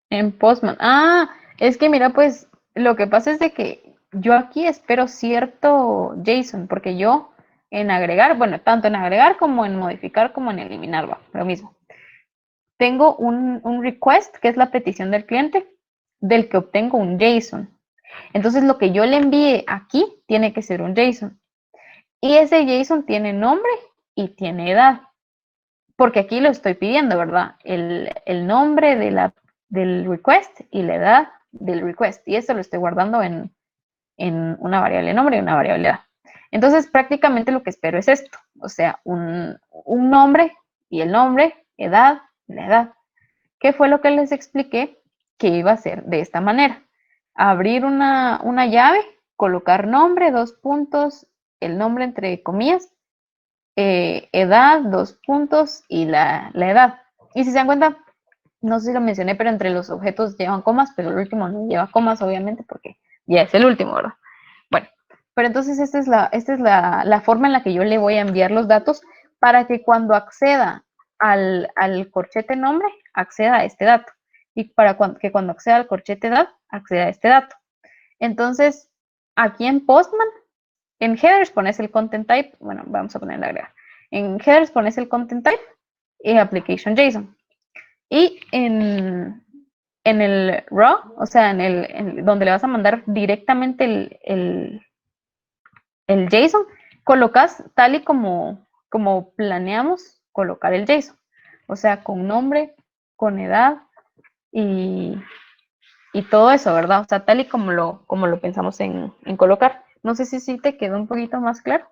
En Postman. Ah, es que mira, pues lo que pasa es de que yo aquí espero cierto JSON, porque yo en agregar, bueno, tanto en agregar como en modificar como en eliminar, va, lo mismo. Tengo un request, que es la petición del cliente, del que obtengo un JSON. Entonces lo que yo le envíe aquí tiene que ser un JSON. Y ese JSON tiene nombre y tiene edad. Porque aquí lo estoy pidiendo, ¿verdad? El nombre del request y la edad del request. Y eso lo estoy guardando en una variable nombre y una variable edad. Entonces, prácticamente lo que espero es esto. O sea, un nombre y el nombre, edad y la edad. ¿Qué fue lo que les expliqué que iba a ser de esta manera? Abrir una llave, colocar nombre, dos puntos, el nombre entre comillas, edad, dos puntos y la edad. Y si se dan cuenta, no sé si lo mencioné, pero entre los objetos llevan comas, pero el último no lleva comas, obviamente, porque ya es el último, ¿verdad? Bueno, pero entonces esta es la forma en la que yo le voy a enviar los datos para que cuando acceda al corchete nombre, acceda a este dato. Y para que cuando acceda al corchete edad, acceda a este dato. Entonces, aquí en Postman, en headers pones el content type, bueno, vamos a ponerle agregar. En headers pones el content type y application JSON. Y en el raw, o sea, donde le vas a mandar directamente el JSON, colocas tal y como planeamos colocar el JSON. O sea, con nombre, con edad y, y todo eso, ¿verdad? O sea, tal y como lo pensamos en colocar. No sé si te quedó un poquito más claro.